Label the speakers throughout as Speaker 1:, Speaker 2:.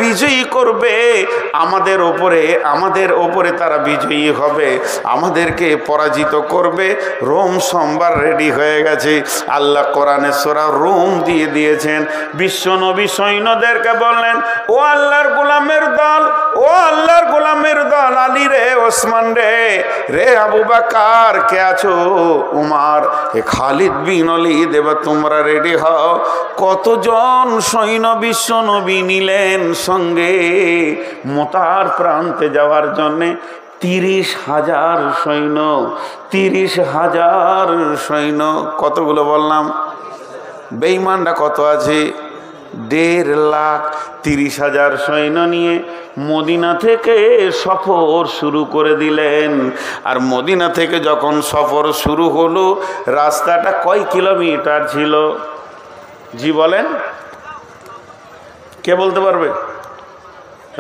Speaker 1: বিজয়ী করবে, আমাদের ওপরে তারা বিজয়ী হবে, আমাদেরকে পরাজিত করবে। রোম সোমবার রেডি হয়ে গেছে। আল্লাহ কোরআনে সূরা রোম দিয়ে দিয়েছেন। বিশ্ব নবী সৈন্যদেরকে বললেন, ও আল্লাহর গোলামের দল, ও আল্লাহর গোলামের দল, আলী রে, ওসমান রে, রে আবু বকর, কে আছো, উমার, এ খালিদ বিন ওয়ালিদ, এবার তোমরা রেডি হও। কতজন সৈন্য বিশ্ব নবী নিলেন সঙ্গে মোতার প্রান্তে যাওয়ার জন্যে? 30,000 সৈন্য। 30,000 সৈন্য। কতগুলো বললাম? বেঈমানরা কত আছে? 1.5 লাখ। 30,000 সৈন্য নিয়ে মদিনা থেকে সফর শুরু করে দিলেন। আর মদিনা থেকে যখন সফর শুরু হলো, রাস্তাটা কয় কিলোমিটার ছিল? জি বলেন, কে বলতে পারবে?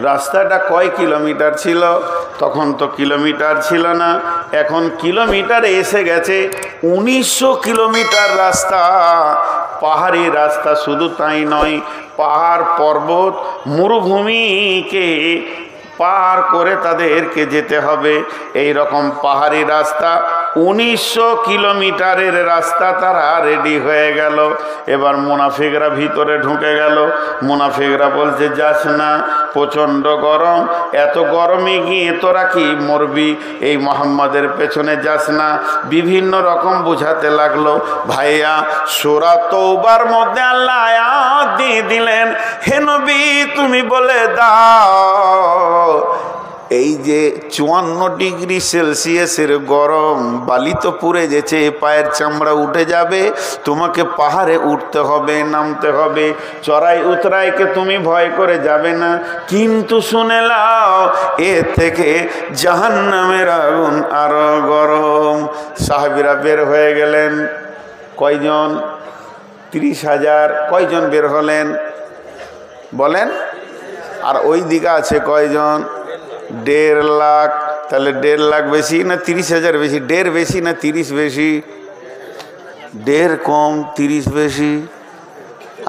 Speaker 1: রাস্তাটা কয় কিলোমিটার ছিল? তখন তো কিলোমিটার ছিল না, এখন কিলোমিটারে এসে গেছে। 1900 কিলোমিটার রাস্তা, পাহাড়ি রাস্তা। শুধু তাই নয়, পাহাড় পর্বত মরুভূমিকে পার করে তাদেরকে যেতে হবে। এই রকম পাহাড়ি রাস্তা, 1900 কিলোমিটারের রাস্তা তারা রেডি হয়ে গেল। এবার মুনাফিকরা ভিতরে ঢুকে গেল। মুনাফিকরা বলছে, যাস না, প্রচণ্ড গরম, এত গরমে গিয়ে তোরা কি মরবি, এই মোহাম্মদের পেছনে যাস না। বিভিন্ন রকম বোঝাতে লাগলো। ভাইয়া, সূরা তওবার মধ্যে আল্লাহ আয়াত দিয়ে দিলেন, হে নবী তুমি বলে দাও, এই যে 54 ডিগ্রি সেলসিয়াসের গরম, বালি তো পুড়ে গেছে, পায়ের চামড়া উঠে যাবে, তোমাকে পাহাড়ে উঠতে হবে, নামতে হবে, চড়াই উতরাইকে তুমি ভয় করে যাবে না। কিন্তু শুনে লাও, এর থেকে জাহান্নামের আগুন আরো গরম। সাহাবীরা বের হয়ে গেলেন। কয়জন? 30,000। কয়জন বের হলেন বলেন? আর ওই দিকে আছে কয়জন? 1.5 লাখ। তাহলে 1.5 লাখ বেশি না 30,000 বেশি? 1.5 বেশি না 30 বেশি? 1.5 কম 30 বেশি।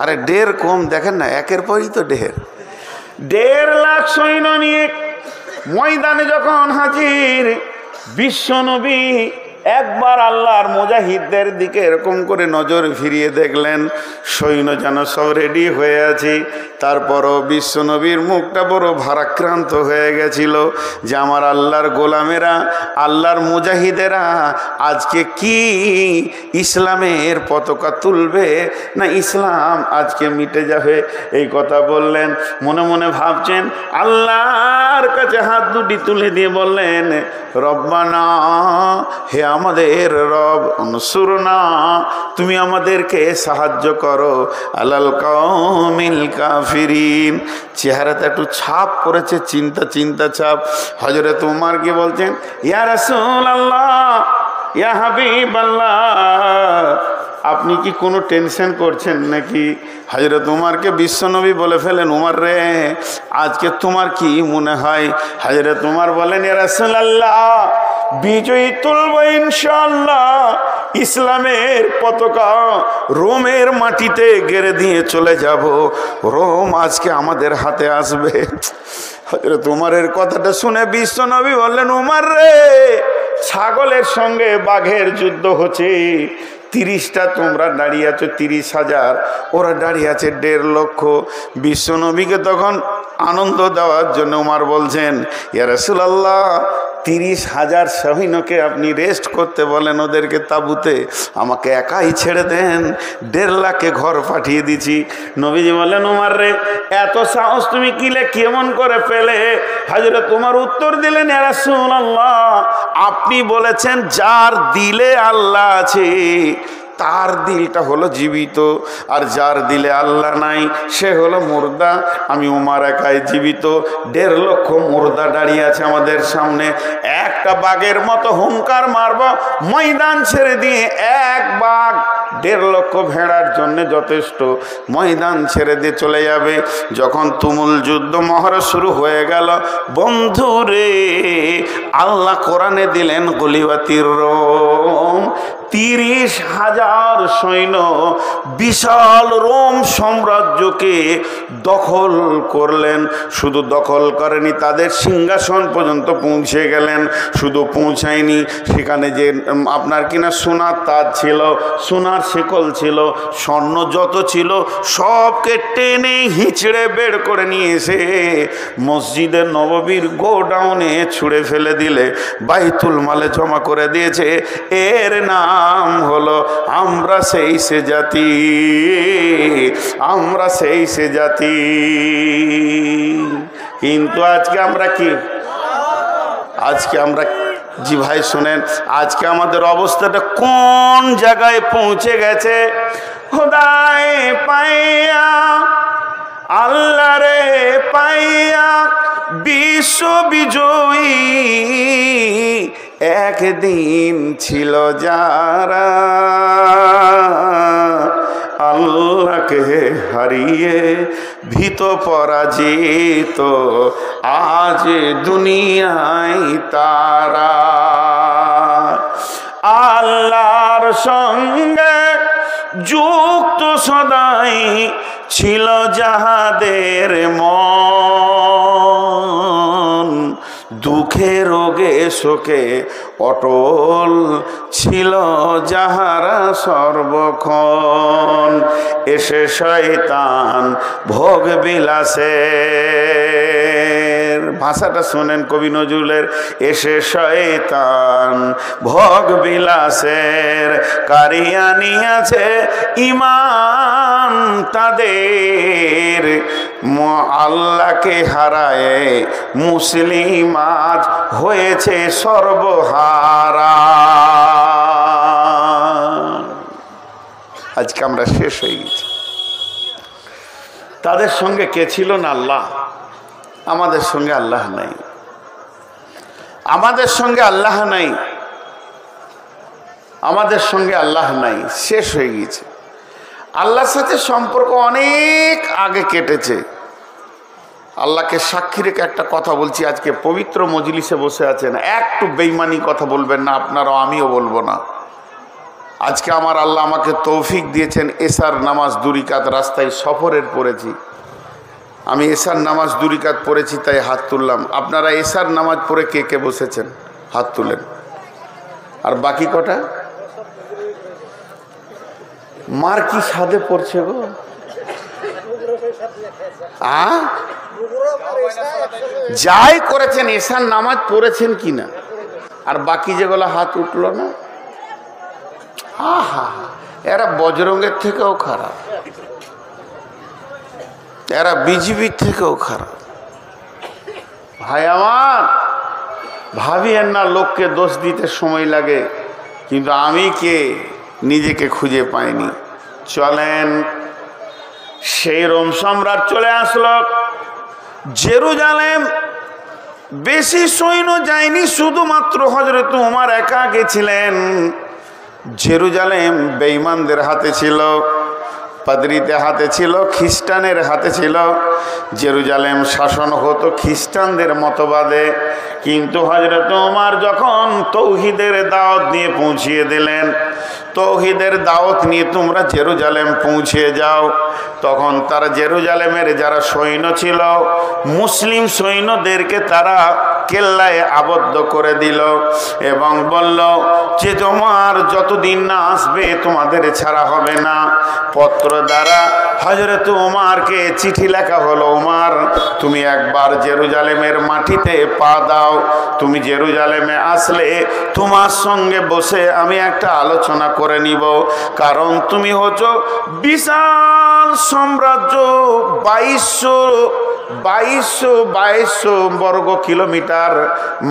Speaker 1: আরে 1.5 কম, দেখেন না, একের পরই তো 1.5 লাখ সৈন্য নিয়ে ময়দানে যখন হাজির বিশ্বনবী, একবার আল্লাহর মুজাহিদদের দিকে এরকম করে নজর ফিরিয়ে দেখলেন, সৈন্য যেন সব রেডি হয়ে আছে। তারপরও বিশ্বনবীর মুখটা বড় ভারাক্রান্ত হয়ে গেছিল যে আমার আল্লাহর গোলামেরা, আল্লাহর মুজাহিদেরা আজকে কি ইসলামের পতাকা তুলবে, না ইসলাম আজকে মিটে যাবে? এই কথা বললেন। মনে মনে ভাবছেন, আল্লাহর কাছে হাত দুটি তুলে দিয়ে বললেন, রব্বানা, হে আমাদের রব, উনসুরনা, তুমি আমাদেরকে সাহায্য করো, আলাল কওমিল কাফিরিন। চেহারাতে একটু ছাপ পড়েছে, চিন্তা ছাপ। হযরত উমর কি বলছেন, ইয়া রাসূলুল্লাহ, ইয়া হাবিবাল্লাহ, আপনি কি কোনো টেনশন করছেন নাকি? হযরত উমরকে বিশ্বনবী বলে ফেলেন, উমর রে, আজকে তোমার কি মনে হয়? হযরত উমর বলেন, ইয়া রাসূলুল্লাহ, বিজয়ী তুলব ইনশাআল্লাহ। ইসলামের পতাকা রোমের মাটিতে গেড়ে দিয়ে চলে যাব। রোম আজকে আমাদের হাতে আসবে। হযরত উমরের কথাটা শুনে বিশ্বনবী বললেন, উমর রে, ছাগলের সঙ্গে বাঘের যুদ্ধ হচ্ছে। 30টা তোমরা দাঁড়িয়ে আছো, 30,000, ওরা দাঁড়িয়ে আছে 1.5 লক্ষ। বিশ্বনবীকে তখন আনন্দ দেওয়ার জন্য উমর বলছেন, ইয়া রাসূলুল্লাহ, 30,000 সৈন্যকে আপনি রেস্ট করতে বলেন, ওদেরকে তাঁবুতে, আমাকে একাই ছেড়ে দেন, 1.5 লাখে ঘর পাঠিয়ে দিছি। নবীজি বলেন, উমর রে, এত সাহস তুমি কিলে কেমন করে পেলে? হযরত উমর উত্তর দিলেন, ইয়া রাসূলুল্লাহ, আপনি বলেছেন যার দিলে আল্লাহ আছে তার দিলটা হলো জীবিত, আর যার দিলে আল্লাহ নাই সে হলো মুর্দা। আমি উমর একাই জীবিত, 1.5 লক্ষ মুর্দা দাঁড়িয়ে আছে আমাদের সামনে। একটা বাঘের মতো হুঙ্কার মারব, ময়দান ছেড়ে দিয়ে, এক বাঘ 1.5 লক্ষ ভেড়ার জন্য যথেষ্ট। ময়দান ছেড়ে দিয়ে চলে যাবে। যখন তুমুল যুদ্ধ মহড়া শুরু হয়ে গেল, বন্ধুরে, আল্লাহ কোরআনে দিলেন, গুলিবাতির রোম, 30,000 সৈন্য বিশাল রোম সাম্রাজ্যকে দখল করলেন। শুধু দখল করেনি, তাদের সিংহাসন পর্যন্ত পৌঁছে গেলেন। শুধু পৌঁছায়নি, সেখানে যে আপনার কিনা সোনার তাজ ছিল, সোনার শেকল ছিল, স্বর্ণ যত ছিল সবকে টেনে হিঁচড়ে বের করে নিয়ে এসে মসজিদে নববীর গোডাউনে ছুঁড়ে ফেলে দিলে বাইতুল মালে জমা করে দিয়েছে। এর নাম হলো আমরা সেই সে জাতি, আমরা সেই সে জাতি। কিন্তু আজকে আমরা কি, আজকে আমরা, জি ভাই শুনেন, আজকে আমাদের অবস্থাটা কোন জায়গায় পৌঁছে গেছে। খোদায় পাইয়া, আল্লাহ রে পাইয়া বিশ্ব বিজয়ী একদিন ছিল যারা, আল্লাহকে হারিয়ে ভীত পরাজিত আজ দুনিয়ায় তারা। আল্লাহর সঙ্গে যুক্ত সদাই ছিল যাহাদের মন, দুঃখে রোগে শোকে অটল ছিল যাহারা সর্বক্ষণ। এসে শয়তান ভোগ বিলাসের, ভাষাটা শোনেন কবি নজরুলের, এসে শয়তান ভোগ বিলাসের কারিয়া নিয়েছে ইমান তাদের, আল্লাহকে হারায় মুসলিম আজ হয়েছে সর্বহারা। আজকে আমরা শেষ হয়ে গেছি। তাদের সঙ্গে কে ছিল না? আল্লাহ। আমাদের সঙ্গে আল্লাহ নাই, আমাদের সঙ্গে আল্লাহ নাই, আমাদের সঙ্গে আল্লাহ নাই, শেষ হয়ে গেছে। আল্লাহর সাথে সম্পর্ক অনেক আগে কেটেছে। আল্লাহকে সাক্ষী রেখে একটা কথা বলছি, আজকে পবিত্র মজলিসে বসে আছেন, একটু বেঈমানি কথা বলবেন না, আপনারাও, আমিও বলবো না। আজকে আমার আল্লাহ আমাকে তৌফিক দিয়েছেন, এশার নামাজ 2 রাকাত রাস্তায় সফরের পড়েছি। আমি এশার নামাজ 2 রাকাত পড়েছি, তাই হাত তুললাম। আপনারা এশার নামাজ পড়ে কে কে বসেছেন হাত তুলেন। আর বাকি কটা মার কি সাধে পড়ছে গো? যাই করেছেন এশার নামাজ পড়েছেন কিনা, আর বাকি যেগুলো হাত উঠলো না, আহা, এরা বজরঙ্গের থেকেও খারাপ, এরা বিজিবির থেকেও খারাপ। ভাই আমার, ভাবিয়েন না লোককে দোষ দিতে সময় লাগে, কিন্তু আমি কে নিজেকে খুঁজে পাইনি। চলেন, সেই রোম সম্রাট চলে আসলো জেরুজালেম। বেশি সৈন্য যায়নি, শুধুমাত্র হযরত ওমর একা গেছিলেন। জেরুজালেম বেঈমানদের হাতে ছিল, পাদ্রীদের হাতে ছিল, খ্রিস্টানের হাতে ছিল। জেরুজালেম শাসন হতো খ্রিস্টানদের মতবাদে। কিন্তু হযরত ওমর যখন তৌহিদের দাওয়াত নিয়ে পৌঁছিয়ে দিলেন, তৌহিদের দাওয়াত নিয়ে তোমরা জেরুজালেম পৌঁছে যাও, তখন তারা জেরুজালেমের যারা সৈন্য ছিল, মুসলিম সৈন্যদেরকে তারা কেল্লায় আবদ্ধ করে দিল এবং বলল যে তোমার যতদিন না আসবে তোমাদের ছাড়া হবে না। পত্র দ্বারা হযরত ওমরকে চিঠি লেখা হলো, ওমর তুমি একবার জেরুজালেমের মাটিতে পা দাও, তুমি জেরুজালেমে আসলে তোমার সঙ্গে বসে আমি একটা আলোচনা করে নিব, কারণ তুমি হচ্ছো বিশাল সাম্রাজ্য, 2200 বর্গ কিলোমিটার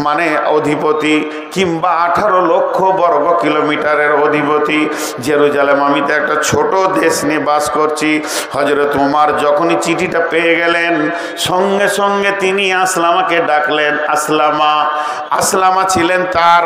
Speaker 1: মানে অধিপতি, কিংবা 18 লক্ষ বর্গ কিলোমিটারের অধিপতি জেরুজালেম। আমি তো একটা ছোট দেশ নিয়ে বাস করছি। হযরত ওমর যখনই চিঠিটা পেয়ে গেলেন, সঙ্গে সঙ্গে তিনি আসলামাকে ডাকলেন। আসলামা ছিলেন তার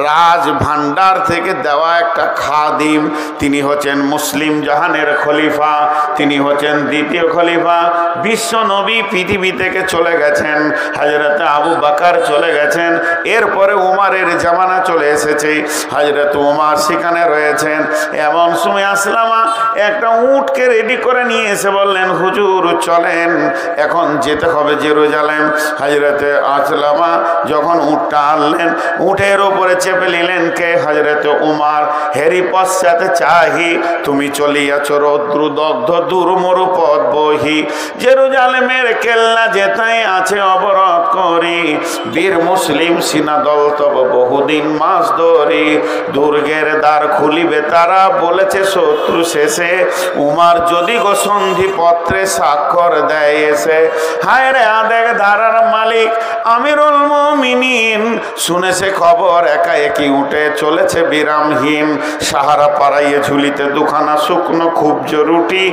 Speaker 1: রাজ ভান্ডার থেকে দেওয়া একটা খাদিম। তিনি হচ্ছেন মুসলিম জাহানের খলিফা, তিনি হচ্ছেন দ্বিতীয় খলিফা। বিশ্ব নবী পৃথিবী থেকে চলে গেছেন, হযরত আবু বকর চলে গেছেন, এরপরে উমারের জামানা চলে এসেছে, হযরত উমার সেখানে রয়েছেন। এমন সময় আসলামা একটা উটকে রেডি করে নিয়ে এসে বললেন, হুজুর চলেন, এখন যেতে হবে জেরুজালেম। হযরত আসলামা যখন উটটা আনলেন, উটের উপরে চেপে নিলেন কে? হযরত উমার। হেরি পশ্চাতে চাহি, তুমি চলিয়াছ রৌদ্র দগ্ধ দুর্মরু পথ বহি, জেরুজালেমের কেল্লা যেতাই আছে অবরোধ করি, বীর মুসলিম সিনা দল তব বহুদিন মাস ধরি, দুর্গের দ্বার খুলিবে তারা বলেছে শত্রু শেষে, উমার যদি গো সন্ধি পত্রে স্বাক্ষর দেয় এসে। হায় রে আদেক ধারার মালিক আমিরুল মুমিনিন, শুনেছে খবর একা একই উঠে চলেছে বিরামহীন, সাহারা পাড়াইয়ে ঝুলিতে দুখানা শুকনো খুবজ রুটি,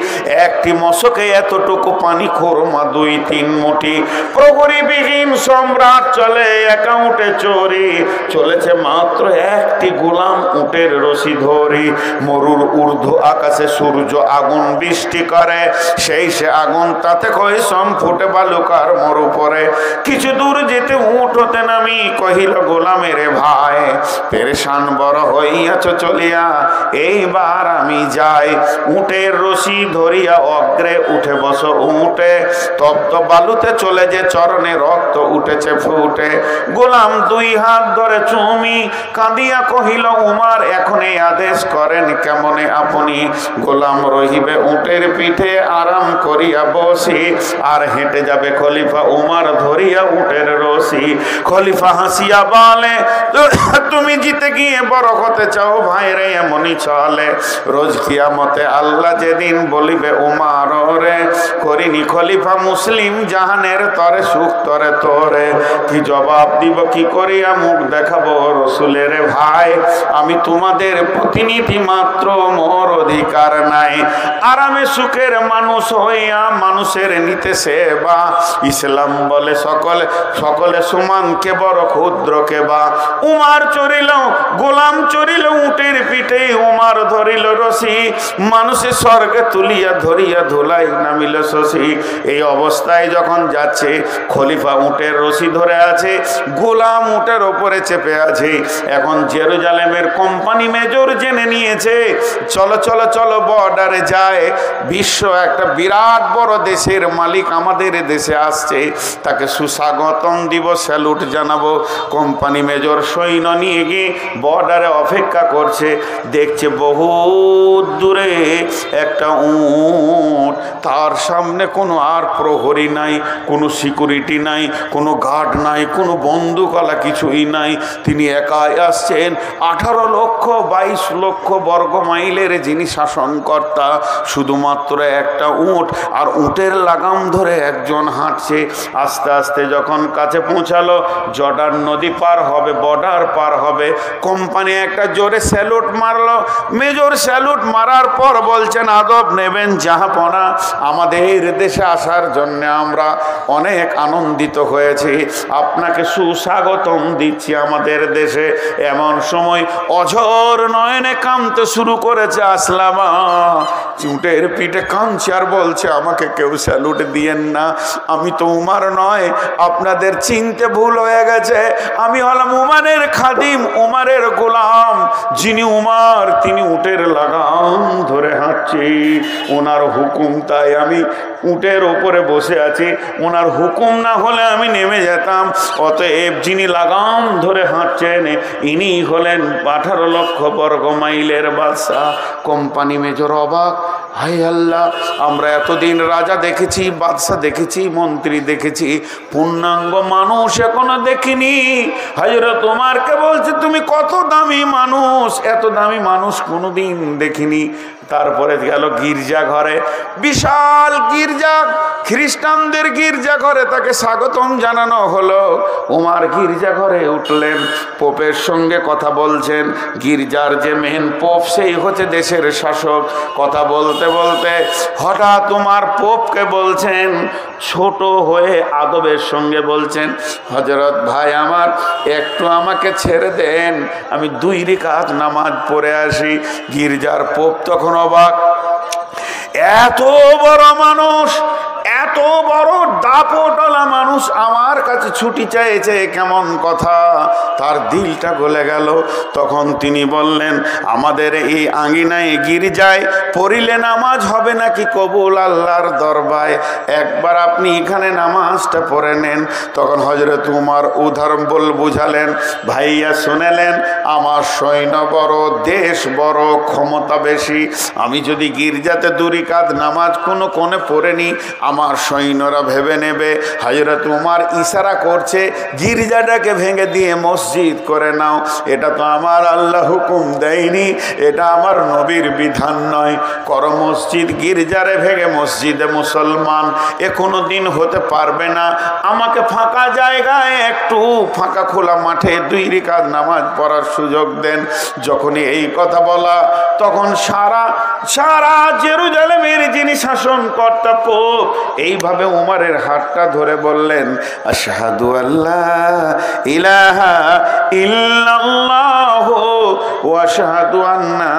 Speaker 1: একটি মশকে এতটুকু পানি খোরমা 2-3 মুঠি, প্রহরীবিহীন সম্রাট চলে একা উঠে চোরি, চলেছে মাত্র একটি গোলাম উটের রশি ধরি, মরুর ঊর্ধ্ব আকাশে সূর্য আগুন বৃষ্টি করে, সেই সে আগুন তাতে কই সম ফুটে বালুকার মরু পরে, কিছু দূর যেতে উট হতে নামি কহিল গোলামের ভাই, পেরেশান বড় হইয়াছ চলিয়া এইবার আমি যাই, উটের রশি ধরিয়া অগ্রে উঠে বস উঠে, তপ্ত বালুতে চলে যে চরণে রক্ত উঠেছে ফুটে, গোলাম 2 হাত ধরে চুমি কাঁদিয়া কহিল উমার এখন এই আদেশ করেন কেমনে আপনি, গোলাম রহিবে উটের পিঠে আরাম করিয়া বসি, আর হেঁটে যাবে খলিফা উমার ধরিয়া উটের রশি। খলিফা হাসিয়া বলে, তুমি জিতে গিয়ে বড় হতে চাও ভাই রে, এমনই চলে রোজ কিয়ামতে আল্লাহ যেদিন বলিবে উমার রে, করিনি খলিফা মুসলিম জাহানের তরে সুখ তরে তোরে, কি জবাব দিব কি করিয়া মুখ দেখাবো রসুলের ভাই, আমি তোমাদের প্রতিনিধি মাত্র, মোর অধিকার নাই, আরামে সুখের মানুষ হইয়া মানুষের নিতে সেবা, ইসলাম বলে সকলে সকলে সমান, কে বড় ক্ষুদ্র কে বা, উমার চড়িল গোলাম চড়িল উটের পিঠে, উমার ধরিল রশি, মানুষের স্বর্গে তুলিয়া ধরিয়া ধুলাই নামিল শশী, এই অবস্থায় যখন যাচ্ছে খলিফা উটের রশি ধরে আছে, গোলাম উটের ওপরে চেপে আছে, এখন জেরুজালেমের কোম্পানি মেজর জেনে নিয়েছে, চলো চলো চলো বর্ডারে যায়, বিশ্ব একটা বিরাট বড় দেশের মালিক আমাদের দেশে আসছে, তাকে সুস্বাগতম দিব, স্যালুট জানাবো। কোম্পানি মেজর সৈন্য নিয়ে গিয়ে বর্ডারে অপেক্ষা করছে, দেখছে বহু দূরে একটা উট, তার সামনে কোনো আর প্রহরী নাই, কোনো সিকিউরিটি নাই, কোনো গার্ড নাই, কোনো বন্দুকওয়ালা কিছুই নাই, তিনি একাই আসছেন। 18 লক্ষ 22 লক্ষ বর্গ মাইলের যিনি শাসনকর্তা, শুধুমাত্র একটা উট, আর উটের লাগাম ধরে একজন হাঁটছে। আস্তে আস্তে যখন কাছে পৌঁছালো, জর্ডান নদী পার হবে, বর্ডার পার হবে, কোম্পানি একটা জোরে স্যালুট মারলো। মেজর স্যালুট মারার পর বলছেন, আদব নেবেন জাহাপনা, আমাদের দেশে আসার জন্য আমরা অনেক আনন্দিত হয়েছি, আপনাকে সুস্বাগতম দিচ্ছি আমাদের দেশে। এমন সময় অঝোর নয়নে কাঁদতে শুরু করেছে আসলামা, উটের পিঠে কাঁদছে আর বলছে, আমাকে কেউ স্যালুট দিয়েন না, আমি তো উমার নয়, আপনাদের চিনতে ভুল হয়ে গেছে, আমি হলাম উমারের খাদিম, উমারের গোলাম, যিনি উমার তিনি উটের লাগাম ধরে হাঁটছি, ওনার হুকুম তাই আমি উটের ওপরে বসে আছি, ওনার হুকুম না হলে আমি নেমে যেতাম, অতএব যিনি লাগাম ধরে হাঁটছেন ইনি হলেন 18 লক্ষ বর্গ মাইলের বাদশাহ। কোম্পানি মেজর অবাক, হায় আল্লাহ, আমরা এতদিন রাজা দেখেছি, বাদশাহ দেখেছি, মন্ত্রী দেখেছি, পূর্ণাঙ্গ মানুষ এখনো দেখিনি। হযরত ওমরকে বলছে, তুমি কত দামি মানুষ, এত দামি মানুষ কোনোদিন দেখিনি। তারপরে গেল গির্জা ঘরে, বিশাল গির্জা, খ্রিস্টানদের গির্জা ঘরে তাকে স্বাগতম জানানো হলো। ওমর গির্জা ঘরে উঠলেন, পোপের সঙ্গে কথা বলছেন। গির্জার যে মেন পোপ, সেই হচ্ছে দেশের শাসক। কথা বলতে বলতে হঠাৎ ওমর পোপকে বলছেন, ছোট হয়ে আদবের সঙ্গে বলছেন, হযরত ভাই আমার, একটু আমাকে ছেড়ে দেন, আমি 2 রাকাত নামাজ পড়ে আসি। গির্জার পোপ তখন অবাক, এত বড় মানুষ, এত এত বড় দাপটওয়ালা মানুষ আমার কাছে ছুটি চাইছে, কেমন কথা। তার দিলটা গলে গেল। তখন তিনি বললেন, আমাদের এই আঙ্গিনায় গির্জায় পড়িলে নামাজ হবে নাকি কবুল আল্লাহর দরবারে? একবার আপনি এখানে নামাজটা পড়ে নেন। তখন হযরত উমর উদাহরণ বুঝালেন, ভাইয়া শুনেলেন, আমার সৈন্য বড়, দেশ বড়, ক্ষমতা বেশি। আমি যদি গির্জাতে 2 রাকাত নামাজ কোনো কোণে পড়ে নি, আমার সৈন্যরা ভেবে নেবে হযরত উমর ইশারা করছে গির্জাটাকে ভেঙে দিয়ে মসজিদ করে নাও। এটা তো আমার আল্লাহ হুকুম দেয়নি, এটা আমার নবীর বিধান নয়। কর মসজিদ, গির্জারে ভেঙে মসজিদে মুসলমান এ কোনো দিন হতে পারবে না। আমাকে ফাঁকা জায়গায়, একটু ফাঁকা খোলা মাঠে 2 রাকাত নামাজ পড়ার সুযোগ দেন। যখনই এই কথা বলা, তখন সারা জেরুজালেমের যিনি শাসনকর্তা পোপ এইভাবে উমরের হাতটা ধরে বললেন, আশহাদু আল্লা ইলাহা ইল্লাল্লাহু ওয়া আশহাদু আন্না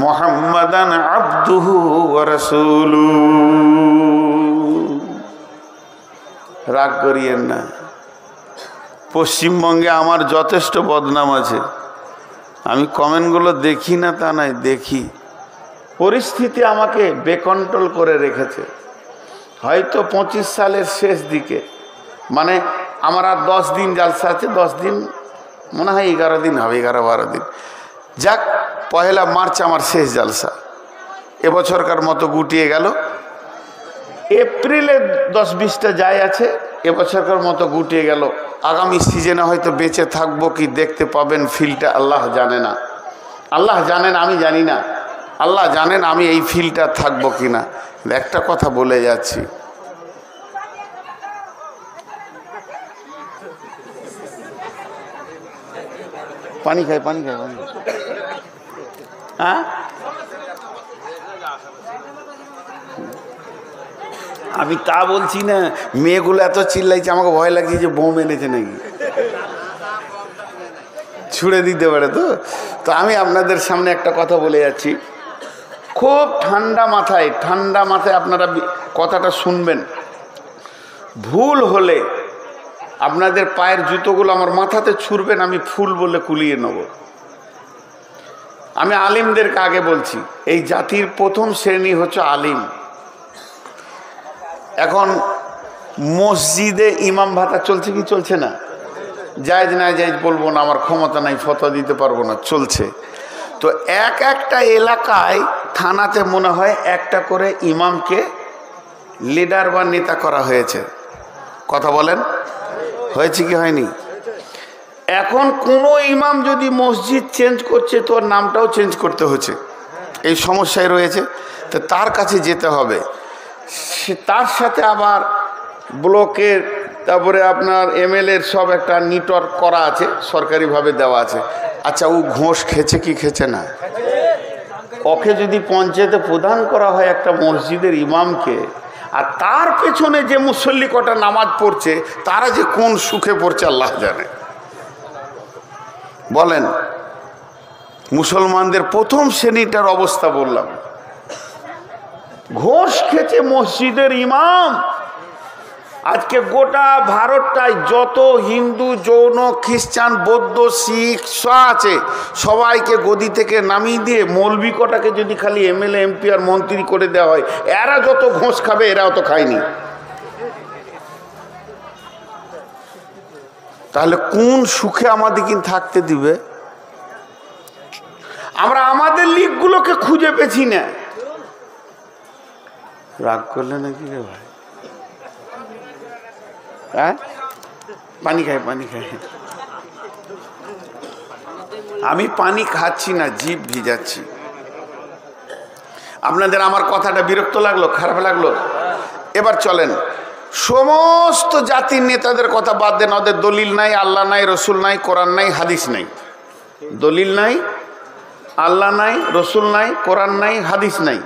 Speaker 1: মুহাম্মাদান আবদুহু ওয়া রাসূলুহু। রাগ করিয়েন না। পশ্চিমবঙ্গে আমার যথেষ্ট বদনাম আছে। আমি কমেন্টগুলো দেখি না তা নয়, দেখি। পরিস্থিতি আমাকে বেকন্ট্রোল করে রেখেছে। হয়তো 25 সালের শেষ দিকে, মানে আমার আর 10 দিন জালসা আছে, 10 দিন মনে হয় 11 দিন হবে, 11-12 দিন। যাক, 1 মার্চ আমার শেষ জালসা। এবছরকার মতো গুটিয়ে গেল। এপ্রিলে 10-20টা যায় আছে, এবছরকার মতো গুটিয়ে গেল। আগামী সিজনে হয়তো বেঁচে থাকবো কি দেখতে পাবেন, ফিলটা আল্লাহ জানে না। আল্লাহ জানেন, আমি জানি না। আল্লাহ জানেন আমি এই ফিলটা থাকবো কিনা। একটা কথা বলে যাচ্ছি, পানি খাই। হ্যাঁ, আমি তা বলছি না। মেয়েগুলো এত চিল্লাইছে, আমাকে ভয় লাগছে যে বোম এনেছে নাকি, ছুড়ে দিতে পারে। তো আমি আপনাদের সামনে একটা কথা বলে যাচ্ছি, খুব ঠান্ডা মাথায় আপনারা কথাটা শুনবেন। ভুল হলে আপনাদের পায়ের জুতোগুলো আমার মাথাতে ছুঁড়বেন, আমি ফুল বলে কুলিয়ে নেব। আমি আলিমদেরকে আগে বলছি, এই জাতির প্রথম শ্রেণী হচ্ছে আলিম। এখন মসজিদে ইমাম ভাতা চলছে কি চলছে না? জায়েজ না জায়েজ বলবো না, আমার ক্ষমতা নাই, ফতোয়া দিতে পারবো না, চলছে। তো একটা এলাকায় থানাতে মনে হয় একটা করে ইমামকে লিডার বা নেতা করা হয়েছে। কথা বলেন, হয়েছে কি হয়নি? এখন কোনো ইমাম যদি মসজিদ চেঞ্জ করছে, তোর নামটাও চেঞ্জ করতে হচ্ছে, এই সমস্যায় রয়েছে। তো তার কাছে যেতে হবে। তার সাথে আবার ব্লকের, তারপরে আপনার MLA-র সব একটা নেটওয়ার্ক করা আছে, সরকারিভাবে দেওয়া আছে। আচ্ছা, ও ঘোষ খেছে কি খেছে না? ওকে যদি পঞ্চায়েতে প্রদান করা হয় একটা মসজিদের ইমামকে, আর তার পেছনে যে মুসল্লি কটা নামাজ পড়ছে, তারা যে কোন সুখে পড়ছে আল্লাহ জানে। বলেন, মুসলমানদের প্রথম শ্রেণীটার অবস্থা বললাম। ঘোষ খেছে মসজিদের ইমাম। আজকে গোটা ভারতটায় যত হিন্দু, জৈন, খ্রিস্টান, বৌদ্ধ, শিখ আছে, সবাইকে গদি থেকে নামিয়ে দিয়ে মৌলবি কটাকে যদি খালি MLA, MP আর মন্ত্রী করে দেওয়া হয়, এরা যত ঘোষ খাবে এরাও তো খায়নি। তাহলে কোন সুখে আমাদের কিন্তু থাকতে দিবে? আমরা আমাদের লিগগুলোকে খুঁজে পেছি না। রাগ করলে নাকি রে ভাই? হ্যাঁ, পানি খাই। আমি পানি খাচ্ছি না, জিভ ভিজাচ্ছি। আপনাদের আমার কথাটা বিরক্ত লাগলো, খারাপ লাগলো? এবার চলেন, সমস্ত জাতির নেতাদের কথা বাদ দেন। ওদের দলিল নাই, আল্লাহ নাই, রসুল নাই, কোরআন নাই, হাদিস নাই। দলিল নাই, আল্লাহ নাই, রসুল নাই, কোরআন নাই, হাদিস নাই।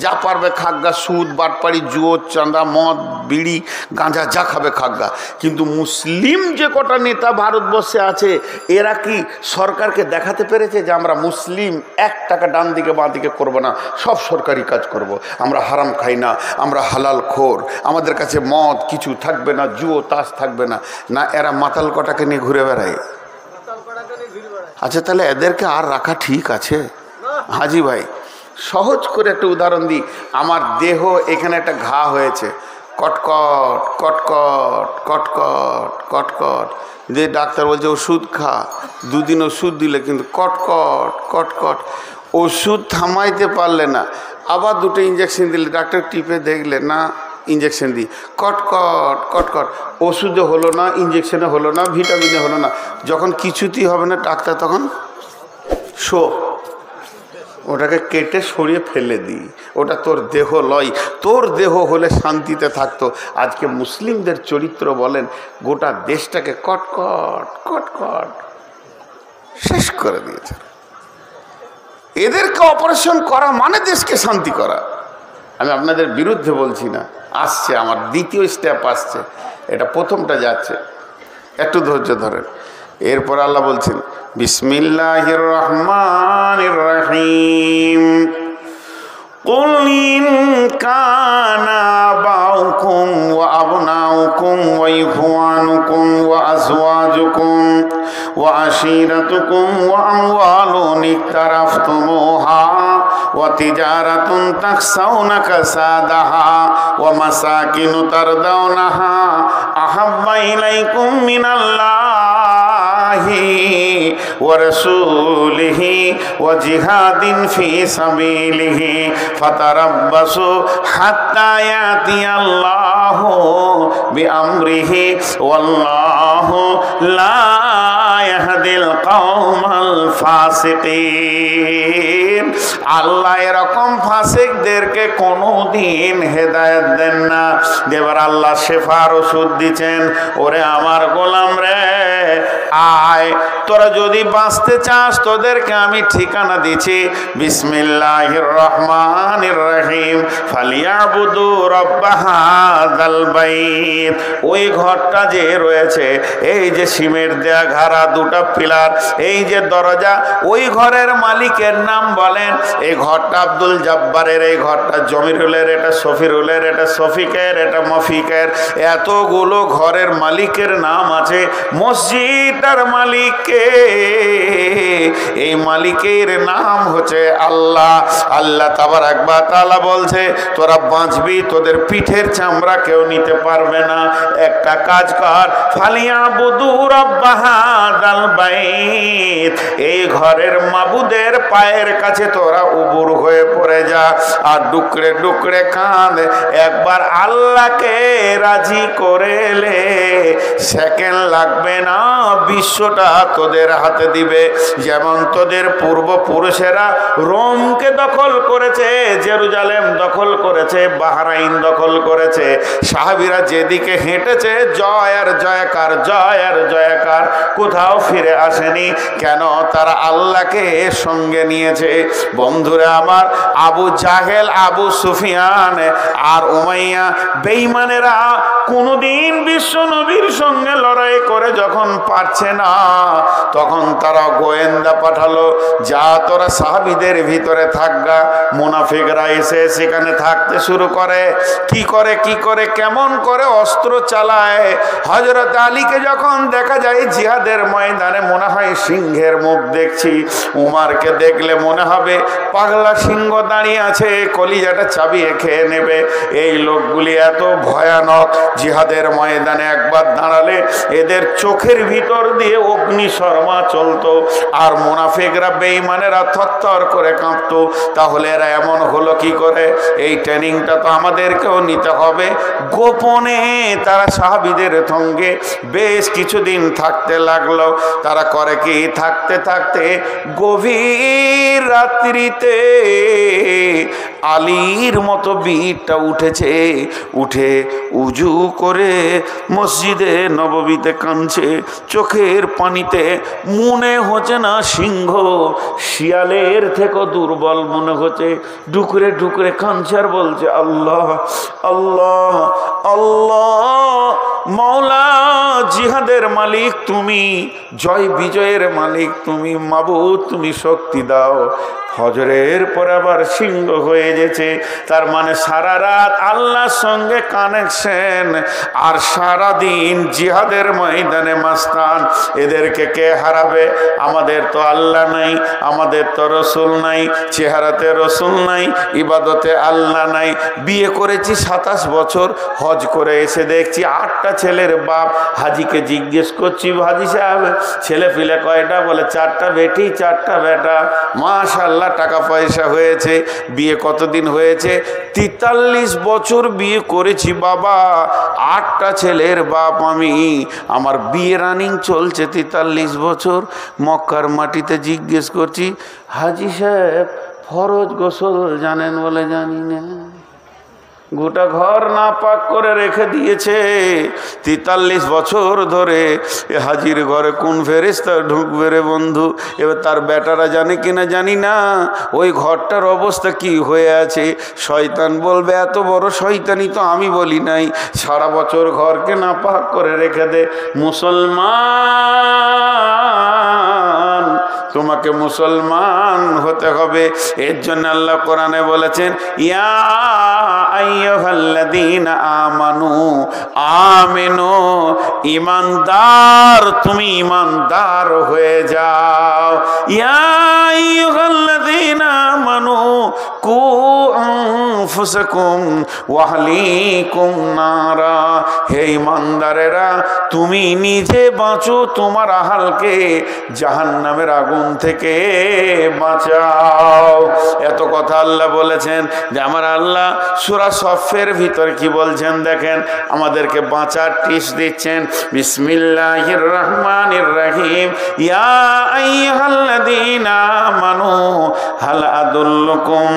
Speaker 1: যা পারবে খাগা, সুদ, বাটপাড়ি, জুয়ো, চাঁদা, মদ, বিড়ি, গাঁজা যা খাবে খাগা। কিন্তু মুসলিম যে কটা নেতা ভারতবর্ষে আছে, এরা কি সরকারকে দেখাতে পেরেছে যে আমরা মুসলিম, 1 টাকা ডান দিকে বাঁ দিকে করবো না, সব সরকারি কাজ করব। আমরা হারাম খাই না, আমরা হালাল খোর, আমাদের কাছে মদ কিছু থাকবে না, জুয়ো তাস থাকবে না। না, এরা মাতাল কটাকে নিয়ে ঘুরে বেড়ায়। আচ্ছা, তাহলে এদেরকে আর রাখা ঠিক আছে? হাজি ভাই, সহজ করে একটা উদাহরণ দিই। আমার দেহ এখানে একটা ঘা হয়েছে, কটকট কটকট কটকট কটকট, যে ডাক্তার বলছে ওষুধ খা, 2 দিন ওষুধ দিলে কিন্তু কটকট কটকট, ওষুধ থামাইতে পারলে না, আবার 2টো ইঞ্জেকশন দিলে, ডাক্তার টিপে দেখলে না, ইঞ্জেকশন দিই, কটকট কটকট, ওষুধে হলো না, ইঞ্জেকশনে হলো না, ভিটামিনে হলো না। যখন কিছুতেই হবে না ডাক্তার, তখন ওটাকে কেটে সরিয়ে ফেলে দিই, ওটা তোর দেহ লয়। তোর দেহ হলে শান্তিতে থাকতো। আজকে মুসলিমদের চরিত্র বলেন, গোটা দেশটাকে কটকট কটকট শেষ করে দিয়েছে। এদেরকে অপারেশন করা মানে দেশকে শান্তি করা। আমি আপনাদের বিরুদ্ধে বলছি না, আসছে আমার 2য় স্টেপ আসছে, এটা প্রথমটা যাচ্ছে, একটু ধৈর্য ধরেন। এরপর আল্লাহ বলছেন, বিসমিল্লাহির রহমানির রহিম, কুল ইন কানা আবাউকুম ওয়া আবনাউকুম ওয়া ইখওয়ানুকুম ওয়া আজওয়াজুকুম ওয়া আশীরাতুকুম ওয়া আমওয়ালুন ইকতারাফতুমুহা ওয়া তিজারাতুন তাখসাউনা কাসাদাহা ওয়া মাসাকিনু তারদাউনাহা আহাব্বা ইলাইকুম মিনাল্লাহি ওয়া রাসূলিহি ওয়া জিহাদিন ফি সাবিলিহি ফাতারাব্বাসু হাত্তা ইয়াতিয়াল্লাহু বিআমরিহি ওয়াল্লাহু লা ইয়াহদিল কওমাল ফাসিকিন। আল্লাহ এরকম ফাসিকদেরকে কোনোদিন হেদায়েত দেন না। এবার আল্লাহ শেফার ওষুধ দিচ্ছেন, ওরে আমার গোলাম রে, আয়, তোরা যদি বাঁচতে চাস তোদেরকে আমি ঠিকানা দিচ্ছি। বিসমিল্লাহির রহমানির রহিম, ফালিয়াবুদু রাব্ব হাযাল বাইত। ওই ঘরটা যে রয়েছে, এই যে সিমেন্ট দেয়া ঘাড়া 2টা পিলার, এই যে দরজা, ওই ঘরের মালিকের নাম বলেন। এই ঘরটা আব্দুল জব্বারের, এই ঘরটা জমিরুলের, এটা সফিরুলের, এটা শফিকের, এটা মফিকের, এতগুলো ঘরের মালিকের নাম আছে। মসজিদটার মালিককে, এই মালিকের নাম হচ্ছে আল্লাহ। আল্লাহ তাবারাক ওয়া তাআলা বলছে, তোরা বাঁচবি, তোদের পিঠের চামড়া কেউ নিতে পারবে না। একটা কাজ কর, ফালিয়াবুদু রাব্ব হাযাল বাইত, এই ঘরের মাবুদের পায়ের কাছে তোরা উবুর হয়ে পড়ে যা, আর ডুকরে ডুকরে কাঁদ। একবার আল্লাহকে রাজি করেলে সেকেন্ড লাগবে না, বিশ্বটা তোদের হাতে দিবে। যেমন তোদের পূর্বপুরুষেরা রোমকে দখল করেছে, জেরুজালেম দখল করেছে, বাহরাইন দখল করেছে, সাহাবীরা যেদিকে হেঁটেছে জয় আর জয়কার, জয় আর জয়কার, কোথাও ফিরে আসেনি। কেন? তারা আল্লাহকে সঙ্গে নিয়েছে। বন্ধুরা আমার, আবু জাহেল, আবু সুফিয়ান আর উমাইয়া বেঈমানেরা কোনদিন বিশ্ব নবীর সঙ্গে লড়াই করে যখন পারছে না, তখন তারা গোয়েন্দা পাঠালো, যা তোরা সাহাবীদের ভিতরে থাকগা। মুনাফিকরা এসে সেখানে থাকতে শুরু করে। কি করে কেমন করে অস্ত্র চালায়। হযরত আলীকে যখন দেখা যায় জিহাদের ময়দানে, মনে হয় সিংহের মুখ দেখছি। উমারকে দেখলে মনে হবে পাগলা সিংহ দাঁড়িয়ে আছে, কলিজাটা চাবিয়ে খেয়ে নেবে। এই লোকগুলি এত ভয়ানক, জিহাদের ময়দানে একবার দাঁড়ালে এদের চোখের ভিতর দিয়ে অগ্নি শর্মা চলতো, আর মুনাফিকরা বেঈমানেরা থরথর করে কাঁপতো। তাহলে এরা এমন হলো কি করে? এই ট্রেনিংটা তো আমাদেরকেও নিতে হবে। গোপনে তারা সাহাবীদের সঙ্গে বেশ কিছুদিন থাকতে লাগলো। তারা করে কি, থাকতে থাকতে গভীর রাত্রিতে আলীর মতো বীরটা উঠেছে, উঠে উজু করে মসজিদে নববীতে কাঁদছে, চোখের পানিতে মনে হচ্ছে না সিংহ শিয়ালের থেকে দুর্বল মনে হচ্ছে, ঢুকরে ঢুকরে কাঁদছে আর বলছে আল্লাহ আল্লাহ আল্লাহ, মওলা জিহাদের মালিক তুমি, জয় বিজয়ের মালিক তুমি, মাবুদ তুমি শক্তি দাও। ফজরের পর আবার সিংহ হয়ে গেছে, তার মানে সারা রাত আল্লাহর সঙ্গে কানেকশন, আর সারা দিন জিহাদের ময়দানে মাস্তান। এদেরকে কে হারাবে? আমাদের তো আল্লাহ নাই, আমাদের তো রসুল নাই, চেহারাতে রসুল নাই, ইবাদতে আল্লাহ নাই। বিয়ে করেছি 27 বছর, হজ করে এসে দেখছি 8টা ছেলের বাপ। হাজিকে জিজ্ঞেস করছি, হাজি সাহেব ছেলে পিলে কয়টা? বলে 4টা বেটি 4টা বেটা। মাশাআল্লাহ টাকা পয়সা হয়েছে। বিয়ে কতদিন হয়েছে? 43 বছর বিয়ে করেছি বাবা, 8টা ছেলের বাপ আমি। আমার বিয়ে রানিং চলছে 43 বছর। মক্কার মাটিতে জিজ্ঞেস করছি, হাজি সাহেব ফরজ গোসল জানেন? বলে জানি না। গোটা ঘর না পাক করে রেখে দিয়েছে 43 বছর ধরে। হাজির ঘরে কোন ফেরেশতা ঢুকবে রে বন্ধু? এবার তার বেটারা জানে কিনা জানি না ওই ঘরটার অবস্থা কি হয়ে আছে। শয়তান বলবে এত বড় শয়তানি তো আমি বলি নাই, সারা বছর ঘরকে না পাক করে রেখে দে। মুসলমান, তোমাকে মুসলমান হতে হবে। এর জন্য আল্লাহ কোরআনে বলেছেন, ইয়া আইয়ুহাল্লাযীনা আমানু আমিনু, ঈমানদার তুমি ঈমানদার হয়ে যাও। ইয়া আইয়ুহাল্লাযীনা আমানু কু আনফুসাকুম ওয়া আহলিকুম নারা, হে ঈমানদারেরা তুমি নিজে বাঁচো, তোমার আহালকে জাহান্নামের আগুন থেকে বাঁচাও। এত কথা আল্লাহ বলেছেন। যে আমার আল্লাহ সূরা সফের ভিতর কি বলছেন দেখেন, আমাদেরকে বাঁচার টিপস দিচ্ছেন। বিসমিল্লাহির রহমানির রহিম, ইয়া আইয়ুহাল্লাযীনা আমানু হাল আদুল্লুকুম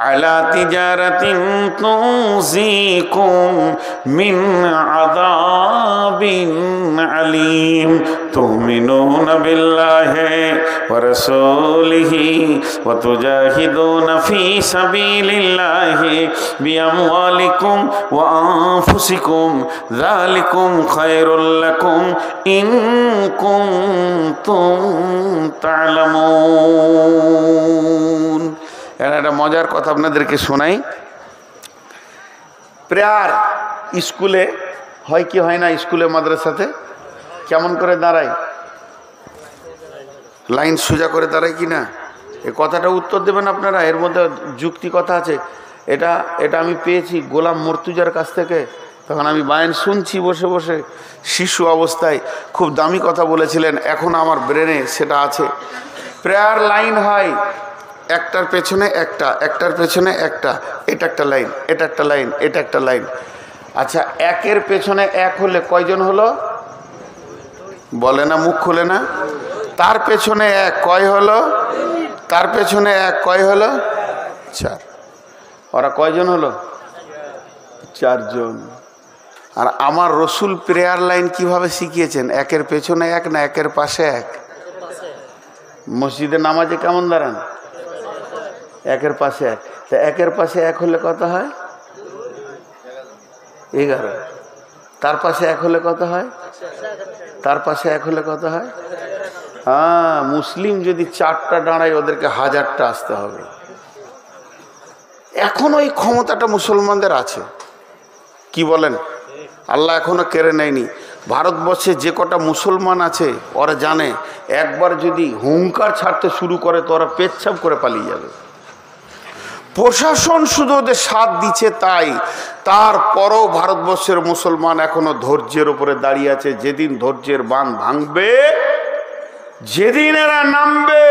Speaker 1: আলা তিজারাতিন তুনজিকুম মিন আযাবিন আলীম তুমিনুনা বিল্লাহি ওয়া রাসূলিহি ওয়া তুজাহিদুনা ফি সাবিলিল্লাহি বিআমওয়ালিকুম ওয়া আনফুসিকুম যালিকুম খায়রুল লাকুম ইন কুনতুম তা'লামুন। একটা মজার কথা আপনাদেরকে শোনাই। প্রেয়ার স্কুলে হয় কি হয় না? স্কুলে মাদ্রাসাতে কেমন করে দাঁড়ায়? লাইন সোজা করে দাঁড়ায় কি না? এই কথাটা উত্তর দেবেন আপনারা। এর মধ্যে যুক্তি কথা আছে। এটা আমি পেয়েছি গোলাম মর্তুজার কাছ থেকে। তখন আমি বায়ান শুনছি বসে বসে, শিশু অবস্থায় খুব দামি কথা বলেছিলেন, এখন আমার ব্রেনে সেটা আছে। প্রেয়ার লাইন হয় একটার পেছনে একটা, একটার পেছনে একটা, এটা একটা লাইন, এটা একটা লাইন, এটা একটা লাইন। আচ্ছা, একের পেছনে এক হলে কয়জন হলো? বলে না, মুখ খুলে না। তার পেছনে এক কয় হলো? তার পেছনে এক কয় হলো? 4। ওরা কয়জন হলো? 4 জন। আর আমার রসুল প্রেয়ার লাইন কিভাবে শিখিয়েছেন? একের পেছনে এক না একের পাশে এক? মসজিদে নামাজে কেমন দাঁড়ান? একের পাশে এক। তা একের পাশে এক হলে কত হয়? 11। তার পাশে এক হলে কত হয়? তার পাশে এক হলে কত হয়? হ্যাঁ, মুসলিম যদি 4টা দাঁড়ায় ওদেরকে 1000টা আসতে হবে। এখনো এই ক্ষমতাটা মুসলমানদের আছে। কি বলেন? আল্লাহ এখনো কেড়ে নেয়নি। ভারতবর্ষে যে কটা মুসলমান আছে ওরা জানে একবার যদি হুঙ্কার ছাড়তে শুরু করে তো ওরা পেচ্ছাপ করে পালিয়ে যাবে। প্রশাসন শুধু ওদের সাথ দিচ্ছে তাই, তারপরও ভারতবর্ষের মুসলমান এখনো ধৈর্যের উপরে দাঁড়িয়ে আছে। যেদিন ধৈর্যের বাঁধ ভাঙবে, যেদিন এরা নামবে,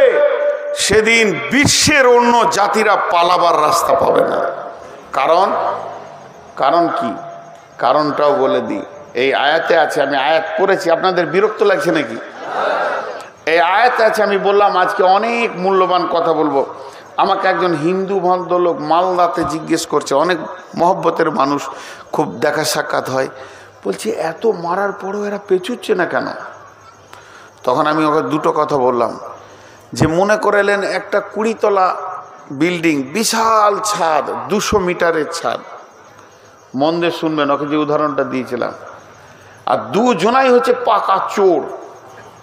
Speaker 1: সেদিন বিশ্বের অন্য জাতিরা পালাবার রাস্তা পাবে না। কারণ কি? কারণটাও বলে দিই। এই আয়াতে আছে, আমি আয়াত পড়েছি, আপনাদের বিরক্ত লাগছে নাকি? এই আয়াতে আছে, আমি বললাম আজকে অনেক মূল্যবান কথা বলবো। আমাকে একজন হিন্দু ভদ্রলোক মালদাতে জিজ্ঞেস করছে, অনেক মহব্বতের মানুষ, খুব দেখা সাক্ষাৎ হয়, বলছি এত মারার পরও এরা পেঁচুচ্ছে না কেন? তখন আমি ওকে দুটো কথা বললাম, যে মনে করেলেন একটা 20 তলা বিল্ডিং, বিশাল ছাদ, 200 মিটারের ছাদ, মন দিয়ে শুনবেন, ওকে যে উদাহরণটা দিয়েছিলাম, আর দুজনাই হচ্ছে পাকা চোর,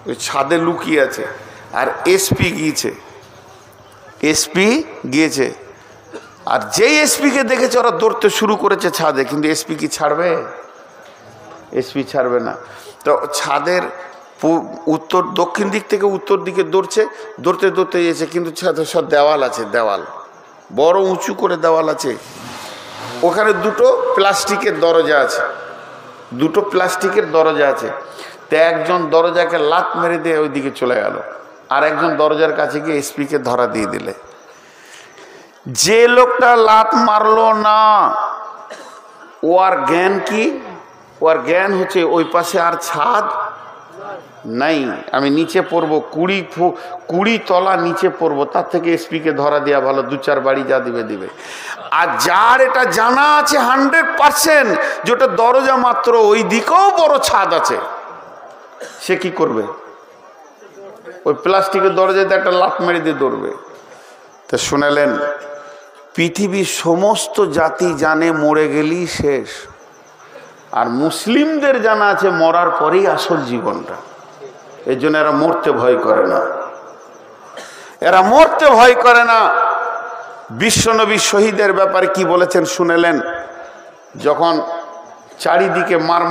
Speaker 1: ওই ছাদে লুকিয়ে আছে, আর এসপি গিয়েছে, আর যেই এসপিকে দেখেছে ওরা দৌড়তে শুরু করেছে ছাদে, কিন্তু এসপি কি ছাড়বে? এসপি ছাড়বে না। তো ছাদের উত্তর দক্ষিণ দিক থেকে উত্তর দিকে দৌড়তে এসে, কিন্তু ছাদে সব দেওয়াল আছে, দেওয়াল বড় উঁচু করে দেওয়াল আছে, ওখানে দুটো প্লাস্টিকের দরজা আছে, তো একজন দরজাকে লাত মেরে দিয়ে ওই দিকে চলে গেল, আর একজন দরজার কাছে গিয়ে এসপিকে ধরা দিয়ে দিলে। যে লোকটা লাত মারলো না, ও আর জ্ঞান কি? ও আর জ্ঞান হচ্ছে ওই পাশে আর ছাদ নাই, আমি নিচে পড়বো, 20 তলা নিচে পড়বো, তার থেকে এসপিকে ধরা দেওয়া ভালো, 2-4 বাড়ি যা দিবে। আর যার এটা জানা আছে 100% যেটা দরজা মাত্র, ওই দিকেও বড় ছাদ আছে, সে কি করবে? ওই প্লাস্টিকের দরজাতে একটা লাফ মেরে দিয়ে দৌড়বে। তা শুনালেন, পৃথিবীর সমস্ত জাতি জানে মরে গেলেই শেষ, আর মুসলিমদের জানা আছে মরার পরেই আসল জীবনটা। এর জন্য এরা মরতে ভয় করে না। বিশ্বনবী শহীদের ব্যাপারে কি বলেছেন শুনেলেন? যখন চারিদিকে মার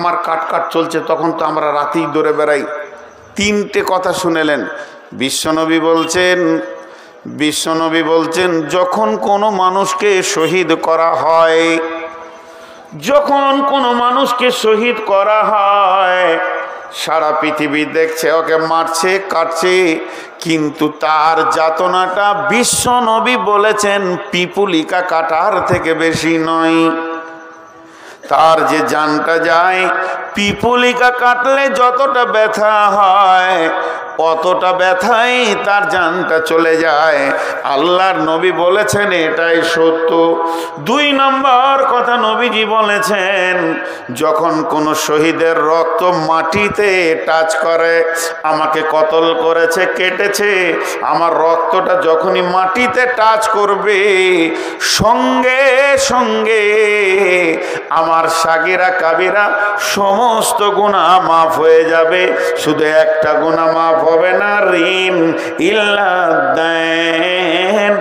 Speaker 1: কাট চলছে, তখন তো আমরা রাতেই দৌড়ে বেড়াই। 3টে কথা শুনেলেন। বিশ্বনবী বলছেন যখন কোনো মানুষকে শহীদ করা হয়, সারা পৃথিবী দেখছে ওকে মারছে কাটছে, কিন্তু তার যাতনাটা বিশ্বনবী বলেছেন পিপুলিকা কাটার থেকে বেশি নয়। তার যে জানটা যায়, পিপুলিকা কাটলে যতটা ব্যথা হয়, অতটা ব্যথাই তার জানটা চলে যায়। আল্লাহর নবী বলেছেন এটাই সত্য। 2 নম্বর কথা নবীজি বলেছেন, যখন কোনো শহীদের রক্ত মাটিতে টাচ করে, আমাকে কতল করেছে, কেটেছে, আমার রক্তটা যখনই মাটিতে টাচ করবে, সঙ্গে সঙ্গে আমার সাগিরা কাবিরা সমস্ত গুনাহ মাফ হয়ে যাবে। শুধু একটা গুনাহ মাফ হবে না, ঋণ ইল্লাদাইন,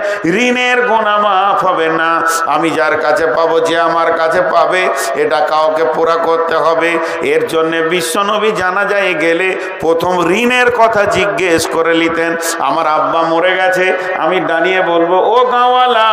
Speaker 1: ঋণের গুনাহ মাফ হবে না। আমি যার কাছে পাবো, যে আমার কাছে পাবে, এটা কাউকে পুরা করতে হবে। এর জন্য বিশ্বনবী জানাজায় গেলে প্রথম ঋণের কথা জিজ্ঞেস করে নিতেন। আমার আব্বা মরে গেছে, আমি দাঁড়িয়ে বলবো, ও গাঁওয়ালা,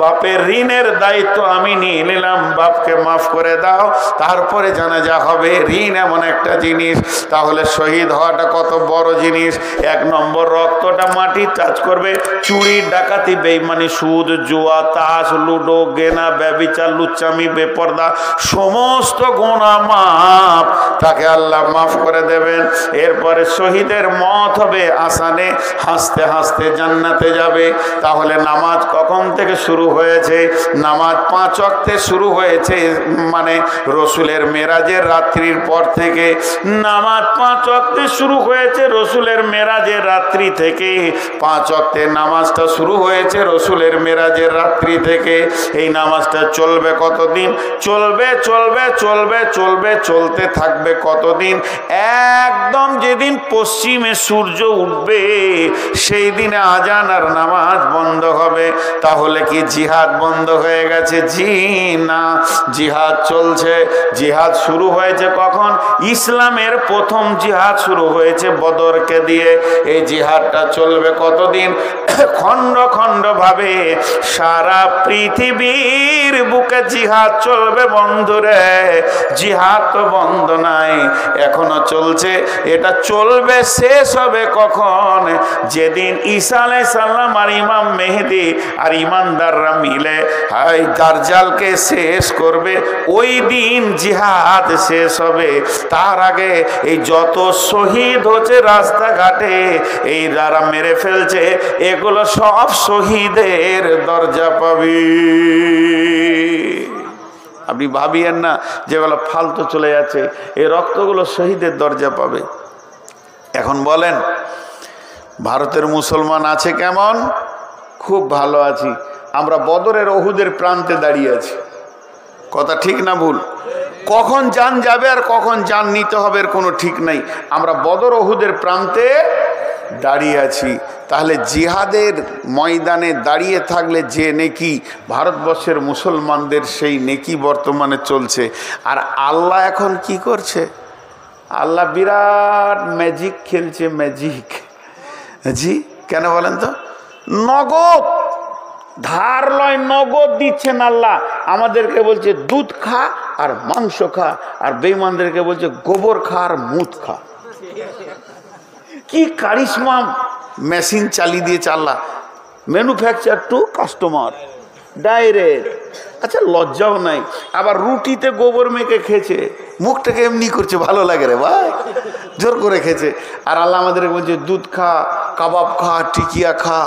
Speaker 1: বাপের ঋণের দায়িত্ব আমি নিয়ে নিলাম, বাপকে মাফ করে দাও। তারপরে জানাজা হবে। ঋণ এমন একটা জিনিস, তাহলে শহীদ হওয়াটা কত বড় জিনিস। 1 নম্বর, রক্তটা মাটি টাচ করবে। চুরি, ডাকাতি, বেঈমানি, সুদ, জুয়া, তাস, লুডো, গেনা, ব্যভিচার, লুচ্চামি, বেপরদা, সমস্ত গুনাহ মাফ, তাকে আল্লাহ মাফ করে দেবেন। এরপরে শহীদের মত হবে আসানে, হাসতে হাসতে জান্নাতে যাবে। তাহলে নামাজ কখন থেকে শুরু হয়েছে? নামাজ 5 ওয়াক্তে শুরু হয়েছে, মানে রসুলের মেরাজের রাত্রির পর থেকে নামাজ 5 ওয়াক্তে শুরু হয়েছে। রসুলের মেরাজের রাত্রি থেকে 5 ওয়াক্তে নামাজটা শুরু হয়েছে, রসুলের মেরাজের রাত্রি থেকে। এই নামাজটা চলবে কতদিন? চলতে থাকবে কতদিন? একদম যেদিন পশ্চিমে সূর্য উঠবে, সেই দিনে আজান আর নামাজ বন্ধ হবে। তাহলে কি জিহাদ বন্ধ হয়ে গেছে? জি না, জিহাদ চলছে। জিহাদ শুরু হয়েছে কখন? ইসলামের প্রথম জিহাদ শুরু হয়েছে বদরকে দিয়ে। এই জিহাদটা চলবে কতদিন? খণ্ড খণ্ড ভাবে সারা পৃথিবীর বুকে জিহাদ চলবে বন্ধুরে। জিহাদ তো বন্ধ নাই, এখনো চলছে। এটা চলবে, শেষ হবে কখন? যেদিন ঈসা আলাইহিস সালাম আর ইমাম মেহেদী আর ইমানদার ইমানদাররা মিলে হাই দাজ্জালকে শেষ করবে। ওই দিন জিহাদ শেষ হবে। তার আগে এই যত শহীদ হচ্ছে রাস্তাঘাটে, এই যারা মেরে ফেলছে, এগুলো সব শহীদের দরজা পাবে। আপনি ভাবিয়েন না যেগুলো ফালতু চলে যাচ্ছে, এই রক্তগুলো শহীদের দরজা পাবে। এখন বলেন ভারতের মুসলমান আছে কেমন? খুব ভালো আছি। আমরা বদরের ওহুদের প্রান্তে দাঁড়িয়ে আছি। কথা ঠিক না ভুল? কখন জান যাবে আর কখন জান নিতে হবে এর কোনো ঠিক নাই। আমরা বদর ওহুদের প্রান্তে দাঁড়িয়ে আছি। তাহলে জিহাদের ময়দানে দাঁড়িয়ে থাকলে যে নেকি ভারতবর্ষের মুসলমানদের, সেই নেকি বর্তমানে চলছে। আর আল্লাহ এখন কি করছে? আল্লাহ বিরাট ম্যাজিক খেলছে। ম্যাজিক জি, কেন বলেন তো? নগদ, ধার লয়, নগদ দিচ্ছেন আল্লাহ। আমাদেরকে বলছে দুধ খা আর মাংস খা, আর বেঈমানদেরকে বলছে গোবর খা আর মুত খা। কি কারিশমা মেশিন চালিয়ে দিয়েছে আল্লাহ। Manufacture to customer direct. আচ্ছা, লজ্জাও নাই। আবার রুটিতে গোবর মেখে খেয়েছে, মুখটাকে এমনি করছে, ভালো লাগে রে ভাই, জোর করে খেয়েছে। আর আল্লাহ আমাদেরকে বলছে দুধ খা, কাবাব খা, টিকিয়া খা,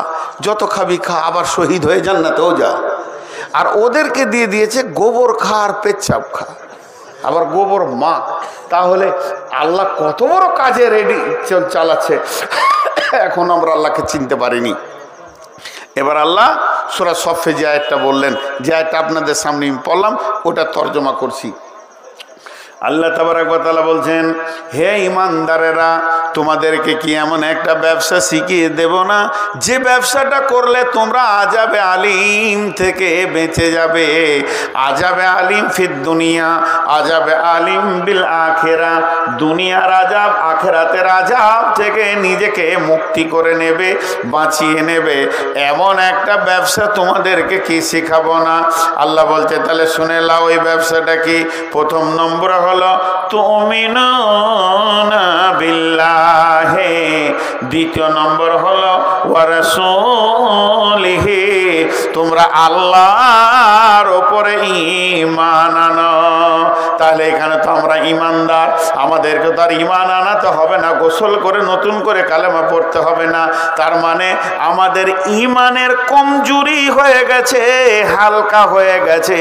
Speaker 1: যত খাবি খা, আবার শহীদ হয়ে জান্নাতেও যা। আর ওদেরকে দিয়ে দিয়েছে গোবর খা আর পেচ্ছাপ খা, আবার গোবর মাখ। তাহলে আল্লাহ কত বড় কাজে রেডি চালাচ্ছে। এখন আমরা আল্লাহকে চিনতে পারিনি। এবার আল্লাহ সূরা সফে যে আয়াতটা বললেন, যে আয়াতটা আপনাদের সামনে আমি পড়লাম, ওটা তর্জমা করছি। আল্লাহ তাবারক ওয়া তাআলা বলছেন, হে ঈমানদারেরা, তোমাদেরকে কি এমন একটা ব্যবসা শিখিয়ে দেব না, যে ব্যবসাটা করলে তোমরা আযাবে আলিম থেকে বেঁচে যাবে। আযাবে আলিম ফিদ দুনিয়া, আযাবে আলিম বিল আখিরা। দুনিয়ার আযাব, আখিরাতের আযাব থেকে নিজেকে মুক্তি করে নেবে, বাঁচিয়ে নেবে। এমন একটা ব্যবসা তোমাদেরকে কি শেখাবো না? আল্লাহ বলছে, তাহলে শুনে লাও ওই ব্যবসাটা কি। প্রথম নম্বর হলো তুমিনুনা বিল্লাহি, দ্বিতীয় নম্বর হলো ওয়া রাসূলিহি, তোমরা আল্লাহর উপরে ঈমান আনো। তাহলে এখানে তো আমরা ঈমানদার, আমাদেরকে তো আর ঈমান আনাতে হবে না, গোসল করে নতুন করে কালেমা পড়তে হবে না। তার মানে আমাদের ঈমানের কমজোরি হয়ে গেছে, হালকা হয়ে গেছে,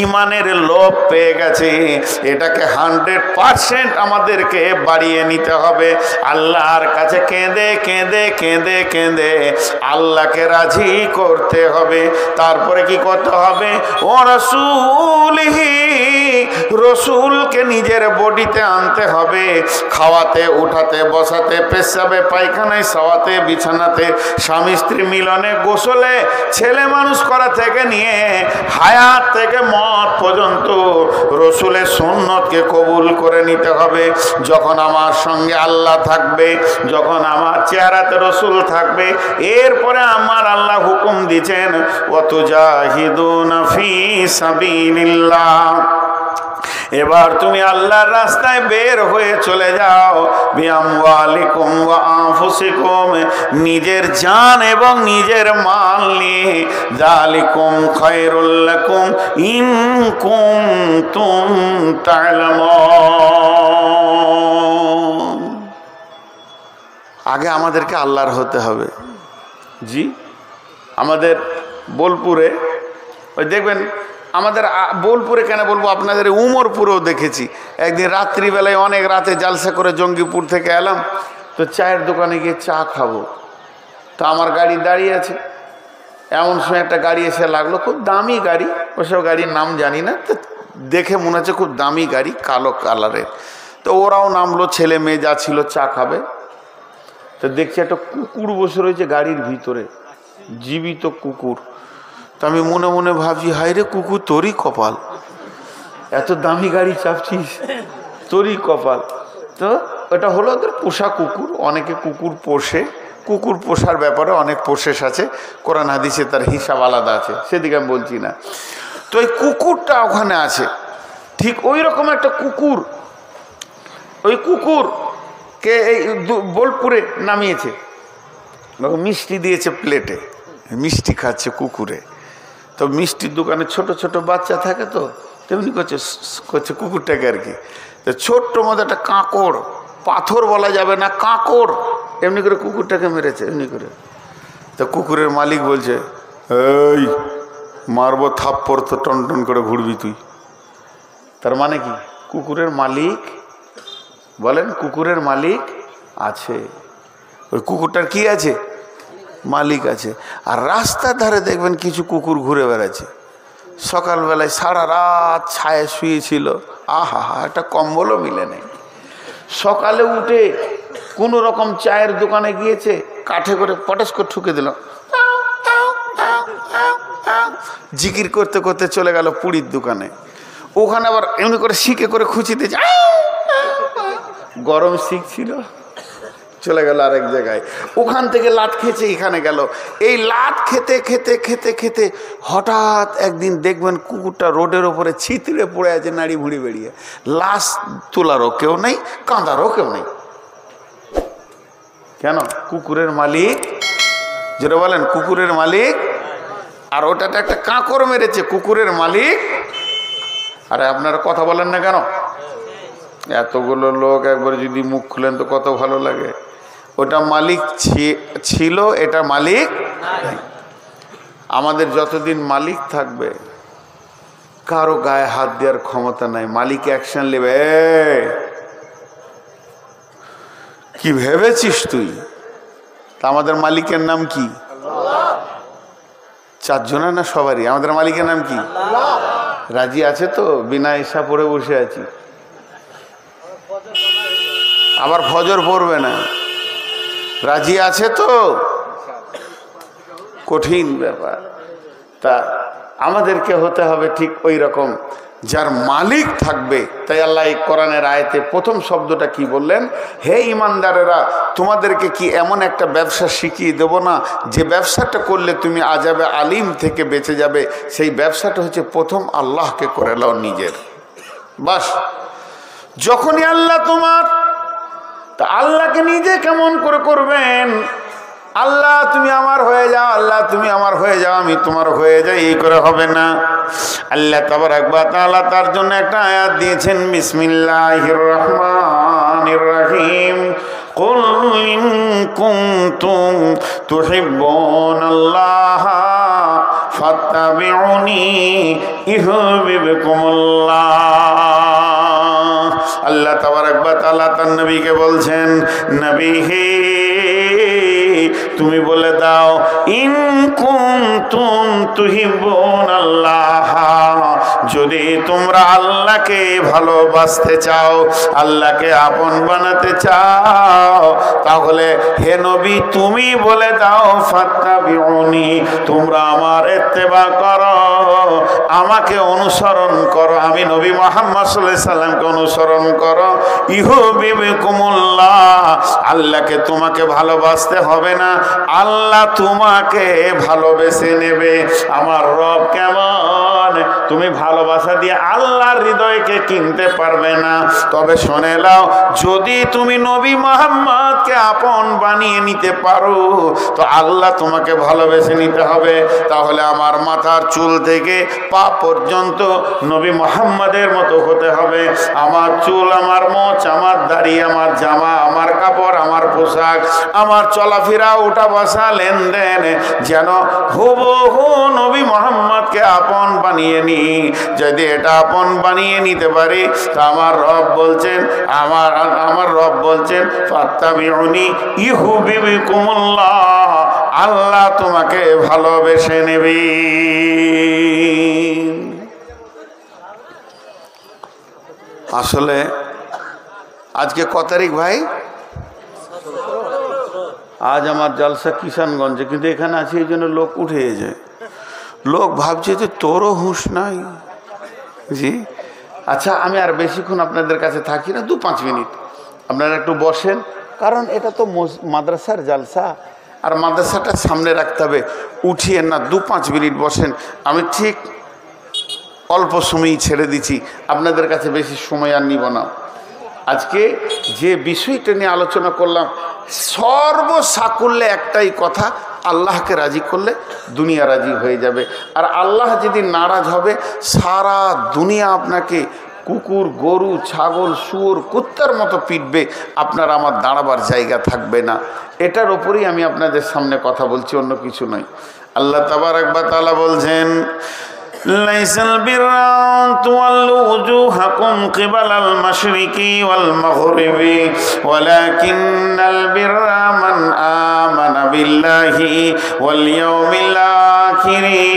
Speaker 1: ঈমানের লোভ পেয়ে গেছে। এটাকে 100% আমাদেরকে বাড়িয়ে নিতে হবে। আল্লাহর কাছে কেঁদে কেঁদে কেঁদে কেঁদে আল্লাহকে রাজি করতে হবে। তারপরে কি করতে হবে? ও রাসূলিহি, রসুলকে নিজের বডিতে আনতে হবে। খাওয়াতে, উঠাতে, বসাতে, পেশাবে, পায়খানায়, শোয়াতে, বিছানাতে, স্বামী স্ত্রী মিলনে, গোসলে, ছেলে মানুষ করা থেকে নিয়ে হায়াত থেকে মত পর্যন্ত রসুলের সুন্নতকে কবুল করে নিতে হবে। যখন আমার সঙ্গে আল্লাহ থাকবে, যখন আমার চেহারাতে রসুল থাকবে, এরপরে আমার আল্লাহ হুকুম দিচ্ছেন ওয়াতুজাহিদুনা ফি সাবিলিল্লাহ। এবার তুমি আল্লাহর রাস্তায় বের হয়ে চলে যাও। বিআমওয়ালিকুম ওয়া আনফুসিকুম, নিজের জান এবং নিজের মাল নিয়ে। যালিকুম খায়রুল লাকুম ইন কুনতুম তা'লামুন। আগে আমাদেরকে আল্লাহর হতে হবে। জি, আমাদের বোলপুরে ওই দেখবেন, আমাদের বোলপুরে কেন বলবো, আপনাদের উমরপুরেও দেখেছি। একদিন রাত্রিবেলায় অনেক রাতে জালসা করে জঙ্গিপুর থেকে এলাম, তো চায়ের দোকানে গিয়ে চা খাবো। তো আমার গাড়ি দাঁড়িয়ে আছে, এমন সময় একটা গাড়ি এসে লাগলো, খুব দামি গাড়ি, ওসব গাড়ির নাম জানি না, তো দেখে মনে হচ্ছে খুব দামি গাড়ি, কালো কালারের। তো ওরাও নামলো, ছেলে মেয়ে যা ছিল চা খাবে। তো দেখছি একটা কুকুর বসে রয়েছে গাড়ির ভিতরে, জীবিত কুকুর। তো আমি মনে মনে ভাবছি, হায় রে কুকুর, তোরই কপাল, এত দামি গাড়ি চাপছিস, তোরই কপাল। তো এটা হলো ওদের পোষা কুকুর। অনেকে কুকুর পোষে, কুকুর পোষার ব্যাপারে অনেক প্রসেস আছে, কোরআন হাদিসে তার হিসাব আলাদা আছে, সেদিকে আমি বলছি না। তো এই কুকুরটা ওখানে আছে, ঠিক ওই রকম একটা কুকুর, ওই কুকুরকে এই বোলপুরে নামিয়েছে, মিষ্টি দিয়েছে প্লেটে, মিষ্টি খাচ্ছে কুকুরে। তো মিষ্টির দোকানে ছোট ছোট বাচ্চা থাকে, তো তেমনি করছে কুকুরটাকে আর কি। তো ছোট্ট মধ্যে একটা কাঁকড়, পাথর বলা যাবে না, কাঁকড়, এমনি করে কুকুরটাকে মেরেছে এমনি করে। তো কুকুরের মালিক বলছে, এই মারবো থাপ্পড় তো টন টন করে ঘুরবি তুই। তার মানে কি? কুকুরের মালিক, বলেন কুকুরের মালিক আছে, ওই কুকুরটার কি আছে? মালিক আছে। আর রাস্তার ধারে দেখবেন কিছু কুকুর ঘুরে বেড়াচ্ছে, সকালবেলায় সারা রাত ছায়ে শুয়েছিল, আহা হা, একটা কম্বলও মিলে নেই। সকালে উঠে কোনো রকম চায়ের দোকানে গিয়েছে, কাঠে করে পটাশ করে ঠুকে দিল, জিকির করতে করতে চলে গেল পুরীর দোকানে। ওখানে আবার এমনি করে শিখে করে খুঁচিতে, গরম শিখ ছিল, চলে গেল আরেক জায়গায়। ওখান থেকে লাত খেয়েছে, এখানে গেল। এই লাত খেতে খেতে খেতে খেতে হঠাৎ একদিন দেখবেন কুকুরটা রোডের ওপরে ছিতড়ে পড়ে আছে, নাড়ি ভুঁড়ি বেরিয়ে। লাশ তোলারও কেউ নেই, কাঁদারও কেউ নেই। কেন? কুকুরের মালিক, যেটা বলেন কুকুরের মালিক। আর ওটাতে একটা কাঁকড় মেরেছে, কুকুরের মালিক। আরে আপনারা কথা বলেন না কেন? এতগুলো লোক একবার যদি মুখ খুলেন তো কত ভালো লাগে। ওটা মালিক ছিল, এটা মালিক নাই। আমাদের যতদিন মালিক থাকবে কারো গায়ে হাত দেওয়ার ক্ষমতা নাই। মালিক অ্যাকশন নেবে। কি ভেবেছিস তুই? তা আমাদের মালিকের নাম কি? চারজনের না সবারই? আমাদের মালিকের নাম কি? রাজি আছে তো? বিনা ঈশা পড়ে বসে আছি, আবার ফজর পড়বে না, রাজি আছে তো? কঠিন ব্যাপার। তা আমাদেরকে হতে হবে ঠিক ওই রকম, যার মালিক থাকবে। তাই আল্লাহ এই কোরআনের আয়াতে প্রথম শব্দটা কি বললেন? হে ইমানদারেরা, তোমাদেরকে কি এমন একটা ব্যবসা শিখিয়ে দেব না, যে ব্যবসাটা করলে তুমি আযাবে আলিম থেকে বেঁচে যাবে? সেই ব্যবসাটা হচ্ছে প্রথম আল্লাহকে করে নাও নিজের। বাস, যখনই আল্লাহ তোমার, তা আল্লাহকে নিজে কেমন করে করবেন? আল্লাহ তুমি আমার হয়ে যাও, আল্লাহ তুমি আমার হয়ে যাও, আমি তোমার হয়ে যাই, এই করে হবে না। আল্লাহ তাবারাক ওয়া তাআলা তার জন্য একটা আয়াত দিয়েছেন, বিসমিল্লাহির রহমানির রহিম। কুল ইন কুনতুম তুহিব্বুনাল্লাহ ফাত্তাবিউনি ইউহিব্বুকুমুল্লাহ। আল্লাহ তাবারাক ওয়া তাআলা তার নবীকে বলছেন, নবী হে, তুমি বলে দাও, ইন কুনতুম তুহিব্বুনাল্লাহ, যদি তোমরা আল্লাহকে ভালোবাসতে চাও, আল্লাহকে আপন বানাতে চাও, তাহলে হে নবী তুমি বলে দাও, ফাত্তাবিউনি, তোমরা আমার ইত্তেবা করো, আমাকে অনুসরণ করো, আমি নবী মুহাম্মদ সাল্লাল্লাহু আলাইহি সাল্লামকে অনুসরণ করো। ইউহিব্বুকুমুল্লাহ, আল্লাহকে তোমাকে ভালোবাসতে হবে না, আল্লাহ তোমাকে ভালোবেসে নেবে। আমার রব কেমন, তুমি ভালোবাসা দিয়ে আল্লাহর হৃদয়কে কিনতে পারবে না। তবে শুনে নাও, যদি তুমি নবী মুহাম্মদকে আপন বানিয়ে নিতে পারো, তো আল্লাহ তোমাকে ভালোবেসে নিতে হবে। তাহলে আমার মাথার চুল থেকে পা পর্যন্ত নবী মুহাম্মদের মতো হতে হবে। আমার চুল, আমার মোচ, আমার দাড়ি, আমার জামা, আমার কাপড়, আমার পোশাক, আমার চলাফেরা, উঠা বসা, লেনদেন যেন হুবহু নবী মুহাম্মদকে আপন বানিয়ে নি। যদি এটা আপন বানিয়ে নিতে পারি, তা আমার রব বলছেন, আমার রব বলছেন, ফাত্তাবিউনি ইউহিব্বুকুমুল্লাহ, আল্লাহ তোমাকে ভালোবেসে নেবে। আসলে আজকে ক তারিখ ভাই? আজ আমার জলসা কিষানগঞ্জে, কিন্তু এখানে আছে এই জন্য লোক উঠে যায়। লোক ভাবছে যে তোরও হুঁশ নাই। জি আচ্ছা, আমি আর বেশিক্ষণ আপনাদের কাছে থাকি না, 2-5 মিনিট আপনারা একটু বসেন, কারণ এটা তো মাদ্রাসার জলসা, আর মাদ্রাসাটা সামনে রাখতে হবে। উঠিয়ে না, 2-5 মিনিট বসেন। আমি ঠিক অল্প সময়ই ছেড়ে দিচ্ছি, আপনাদের কাছে বেশি সময় আর নিব না। আজকে যে বিষয়টা নিয়ে আলোচনা করলাম, সর্বসাকুল্যে একটাই কথা, আল্লাহকে রাজি করলে দুনিয়া রাজি হয়ে যাবে। আর আল্লাহ যদি নারাজ হবে, সারা দুনিয়া আপনাকে কুকুর, গরু, ছাগল, শুয়োর, কুত্তার মতো পিটবে, আপনার আমার দাঁড়াবার জায়গা থাকবে না। এটার ওপরেই আমি আপনাদের সামনে কথা বলছি, অন্য কিছু নয়। আল্লাহ তাবারক ওয়া তাআলা বলছেন, লাইসাল বিররা তুওয়াল্লু ওজুহাকুম কিবালাল মাশরিকি ওয়াল মাগরিবি ওয়ালাকিন্নাল বিররা মান আমানা বিল্লাহি ওয়াল ইয়াউমিল আখিরি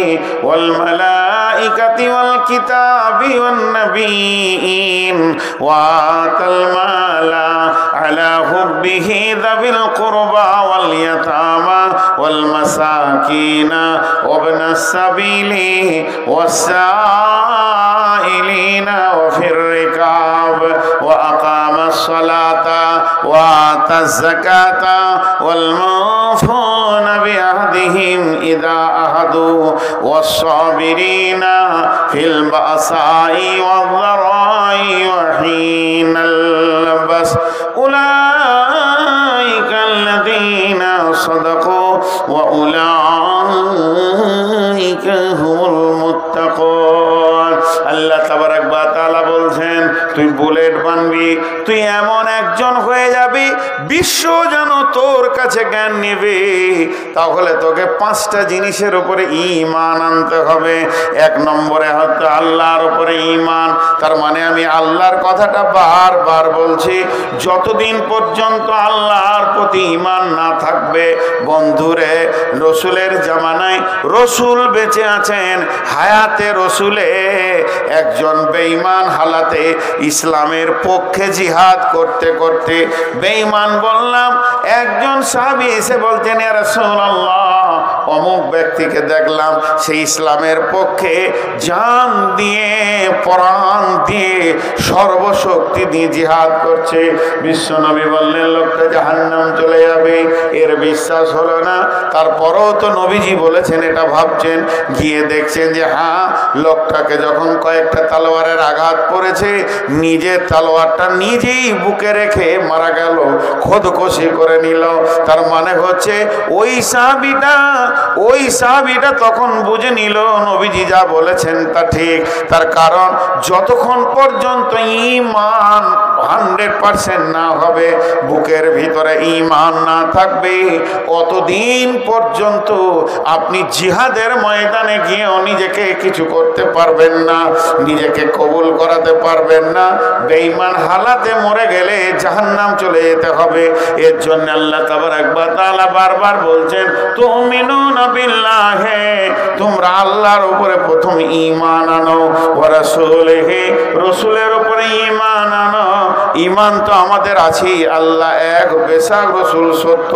Speaker 1: ওয়াল মালাইকাতি ওয়াল কিতাবি ওয়ান নাবিয়্যিন ওয়া আতাল মালা আলা হুব্বিহি যাবিল কুরবা ওয়াল ইয়াতামা ওয়াল মাসাকিনা ওয়া ইবনাস সাবিলি والسائلين وفي الركاب وأقام الصلاة وآتى الزكاة والموفون بعهدهم إذا عاهدوا والصابرين في البأساء والضراء وحين البأس أولئك الذين صدقوا وأولئك هم المتقون। আল্লাহ তাবারক ওয়া তাআলা বলছেন, তুই বুলেট বানবি, তুই এমন একজন হয়ে যাবি বিশ্ব যেন তোর কাছে জ্ঞান নেবে। তাহলে তোকে 5টা জিনিসের উপরে ঈমান আনতে হবে। 1 নম্বরে হচ্ছে আল্লাহর উপরে ঈমান। তার মানে আমি আল্লাহর কথাটা বারবার বলছি, যতদিন পর্যন্ত আল্লাহর প্রতি ঈমান না থাকবে, বন্ধুরে, রসুলের জামানায় রসুল বেঁচে আছেন, হায়াতে রসুলে একজন বেঈমান হালাতে ইসলামের পক্ষে জিহাদ করতে করতে, বেঈমান বললাম, একজন সাহাবী এসে বলতেন, ইয়া রাসূলুল্লাহ, অমুক ব্যক্তিকে দেখলাম সে ইসলামের পক্ষে জান দিয়ে, প্রাণ দিয়ে, সর্বশক্তি দিয়ে জিহাদ করছে। বিশ্বনবী বললেন, লোকটা জাহান্নাম চলে যাবে। এর বিশ্বাস হলো না। তারপরও তো নবীজি বলেছেন, এটা ভাবছেন, গিয়ে দেখছেন যে হ্যাঁ, লোকটাকে যখন কয়েকটা তলোয়ারের আঘাত পড়েছে, নিজের তলোয়ারটা নিজেই বুকে রেখে মারা গেল, খোদকশি করে নিল। তার মানে হচ্ছে ওই সাহাবীটা তখন বুঝে নিল নবীজি যা বলেছেন তা ঠিক। তার কারণ যতক্ষণ পর্যন্ত ঈমান 100% না হবে, বুকের ভিতরে ঈমান না থাকবে, অতদিন পর্যন্ত আপনি জিহাদের ময়দানে গিয়েও নিজেকে কিছু করতে পারবেন না, নিজেকে কবুল করাতে পারবেন না। বেঈমান হালাতে মরে গেলে জাহান্নাম চলে যেতে হবে। এর জন্য আল্লাহ তাবারক ওয়া তাআলা বারবার বলছেন, তুমিনুনা বিল্লাহি, তোমরা আল্লাহর উপরে প্রথম ঈমান আনো, ওয়া রাসূলিহি, রাসূলের উপরে ঈমান আনো। ঈমান তো আমাদের আছে, আল্লাহ এক, বেশাক রাসূল সত্য।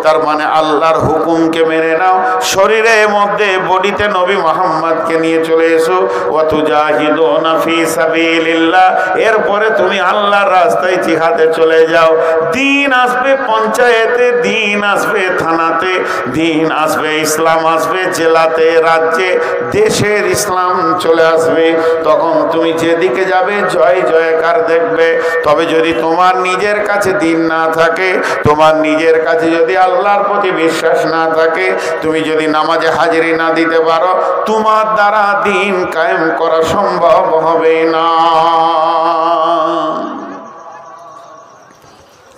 Speaker 1: তার মানে আল্লাহর হুকুমকে মেনে নাও, শরীরের মধ্যে বডিতে নবী মুহাম্মদকে নিয়ে চলে এসো। ওয়া তুজাহিদুনা ফি সাবিলিল্লাহ, এরপরে তুমি আল্লাহর রাস্তায় জিহাদে চলে যাও। দিন আসবে পঞ্চায়েতে, দিন আসবে থানাতে, দিন আসবে, ইসলাম আসবে জেলাতে, রাজ্যে, দেশের ইসলাম চলে আসবে। তখন তুমি যেদিকে যাবে জয় জয়কার দেখবে। তবে যদি তোমার নিজের কাছে দিন না থাকে, তোমার নিজের কাছে যদি আল্লাহর প্রতি বিশ্বাস না থাকে, তুমি যদি নামাজে হাজিরি না দিতে পারো, তোমার দ্বারা দিন কায়েম করা সম্ভব হবে না।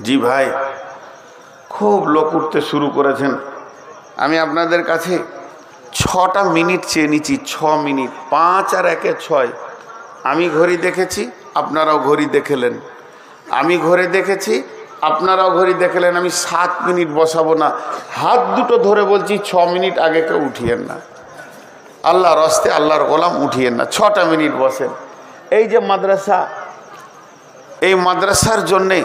Speaker 1: জি ভাই, খুব লোক উঠতে শুরু করেছেন। আমি আপনাদের কাছে 6টা মিনিট চেয়ে নিচ্ছি, 6 মিনিট, 5 আর 1 6। আমি ঘড়ি দেখেছি, আপনারাও ঘড়ি দেখলেন। আমি ঘড়ি দেখেছি, আপনারাও ঘড়ি দেখলেন। আমি 7 মিনিট বসাবো না, হাত দুটো ধরে বলছি 6 মিনিট আগে কেউ উঠিয়েন না। আল্লাহর রাস্তে, আল্লাহর গোলাম, উঠিয়েন না, 6টা মিনিট বসেন। এই যে মাদ্রাসা, এই মাদ্রাসার জন্যে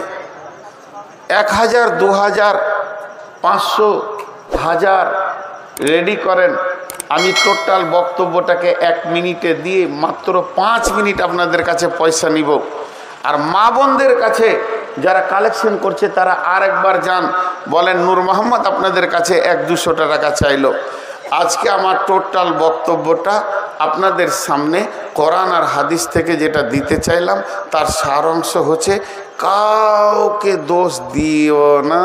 Speaker 1: 1000, 2000, 500, 1000 রেডি করেন। আমি টোটাল বক্তব্যটাকে 1 মিনিটে দিয়ে মাত্র 5 মিনিট আপনাদের কাছে পয়সা নিব। আর মা বোনদের কাছে যারা কালেকশন করছে তারা আরেকবার যান, বলেন নূর মোহাম্মদ আপনাদের কাছে 100-200 টাকা চাইলো। আজকে আমার টোটাল বক্তব্যটা আপনাদের সামনে কোরআন আর হাদিস থেকে যেটা দিতে চাইলাম তার সারাংশ হচ্ছে, কাউকে দোষ দিও না,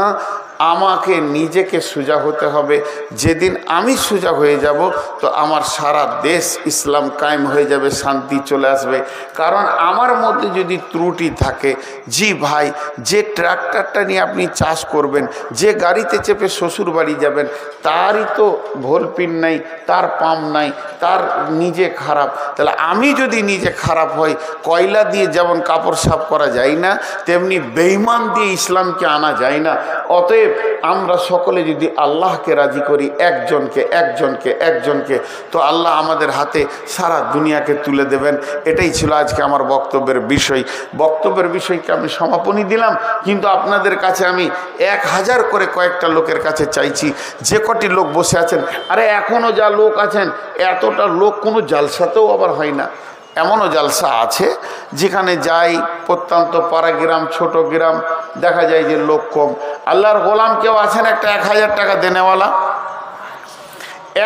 Speaker 1: আমাকে নিজেকে সোজা হতে হবে। যেদিন আমি সোজা হয়ে যাব তো আমার সারা দেশ ইসলাম কায়েম হয়ে যাবে, শান্তি চলে আসবে। কারণ আমার মধ্যে যদি ত্রুটি থাকে, জি ভাই, যে ট্রাক্টরটা নিয়ে আপনি চাষ করবেন, যে গাড়িতে চেপে শ্বশুর বাড়ি যাবেন, তারই তো ভোলপিন নাই, তার পাম্প নাই, তার নিজে খারাপ। তাহলে আমি যদি নিজে খারাপ হই, কয়লা দিয়ে যেমন কাপড় সাফ করা যায় না, তেমনি বেঈমান দিয়ে ইসলামকে আনা যায় না। অতএব আমরা সকলে যদি আল্লাহকে রাজি করি, একজনকে, তো আল্লাহ আমাদের হাতে সারা দুনিয়াকে তুলে দেবেন। এটাই ছিল আজকে আমার বক্তব্যের বিষয়কে আমি সমাপনী দিলাম। কিন্তু আপনাদের কাছে আমি 1000 করে কয়েকটা লোকের কাছে চাইছি, যে কটি লোক বসে আছেন, আরে এখনও যা লোক আছেন, এতটা লোক কোনো জালসাতেও আবার হয় না। এমনও জালসা আছে যেখানে যাই, প্রত্যন্ত পাড়া গ্রাম, ছোট গ্রাম, দেখা যায় যে লোক কম। আল্লাহর গোলাম কেউ আছেন একটা 1000 টাকা দেনেওয়ালা?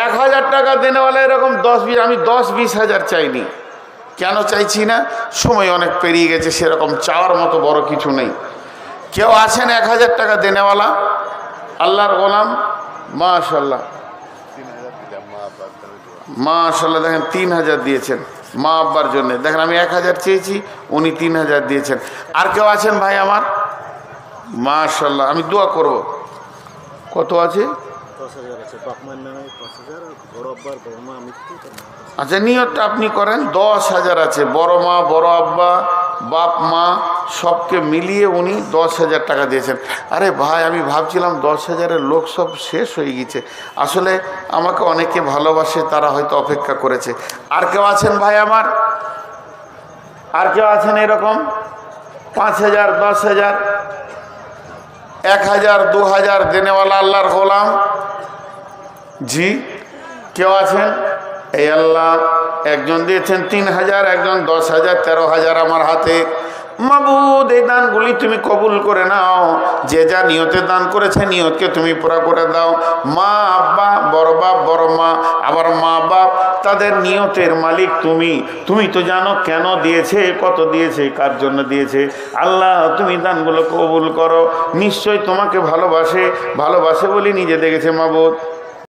Speaker 1: 1000 টাকা দেনেওয়ালা এরকম 10-20, আমি 10-20 হাজার চাইনি। কেন চাইছি না? সময় অনেক পেরিয়ে গেছে, সেরকম চাওয়ার মতো বড় কিছু নেই। কেউ আছেন 1000 টাকা দেনেওয়ালা? আল্লাহর গোলাম, মাশাল্লাহ মাশাল্লাহ, দেখেন 3000 দিয়েছেন মা আব্বার জন্য। দেখেন আমি 1000 চেয়েছি, উনি 3000 দিয়েছেন। আর কেউ আছেন ভাই আমার? মাশাল্লাহ, আমি দোয়া করব। কত আছে? আচ্ছা, নিয়তটা আপনি করেন। 10,000 আছে। বড় মা, বড় আব্বা, বাপ মা সবকে মিলিয়ে উনি 10,000 টাকা দিয়েছেন। আরে ভাই, আমি ভাবছিলাম 10,000-এর লোক সব শেষ হয়ে গেছে। আসলে আমাকে অনেকে ভালোবাসে, তারা হয়তো অপেক্ষা করেছে। আর কেউ আছেন ভাই আমার? আর কেউ আছেন এরকম? 5,000, 10,000, 1,000, 2,000 দেনেওয়ালা আল্লাহর গোলাম? জি, কেউ আছেন? এই আল্লাহ, একজন দিয়েছেন 3,000, একজন 10,000, 13,000 আমার হাতে। মাবুদ, এই দানগুলি তুমি কবুল করে নাও। যে যা নিয়তে দান করেছে, নিয়তকে তুমি পুরা করে দাও। মা আব্বা, বড় বাপ, বড় মা, আবার মা বাপ, তাদের নিয়তের মালিক তুমি। তুমি তো জানো কেন দিয়েছে, কত দিয়েছে, কার জন্য দিয়েছে। আল্লাহ, তুমি দানগুলো কবুল করো। নিশ্চয় তোমাকে ভালোবাসে বলি নিজে দেখেছে মাবুদ।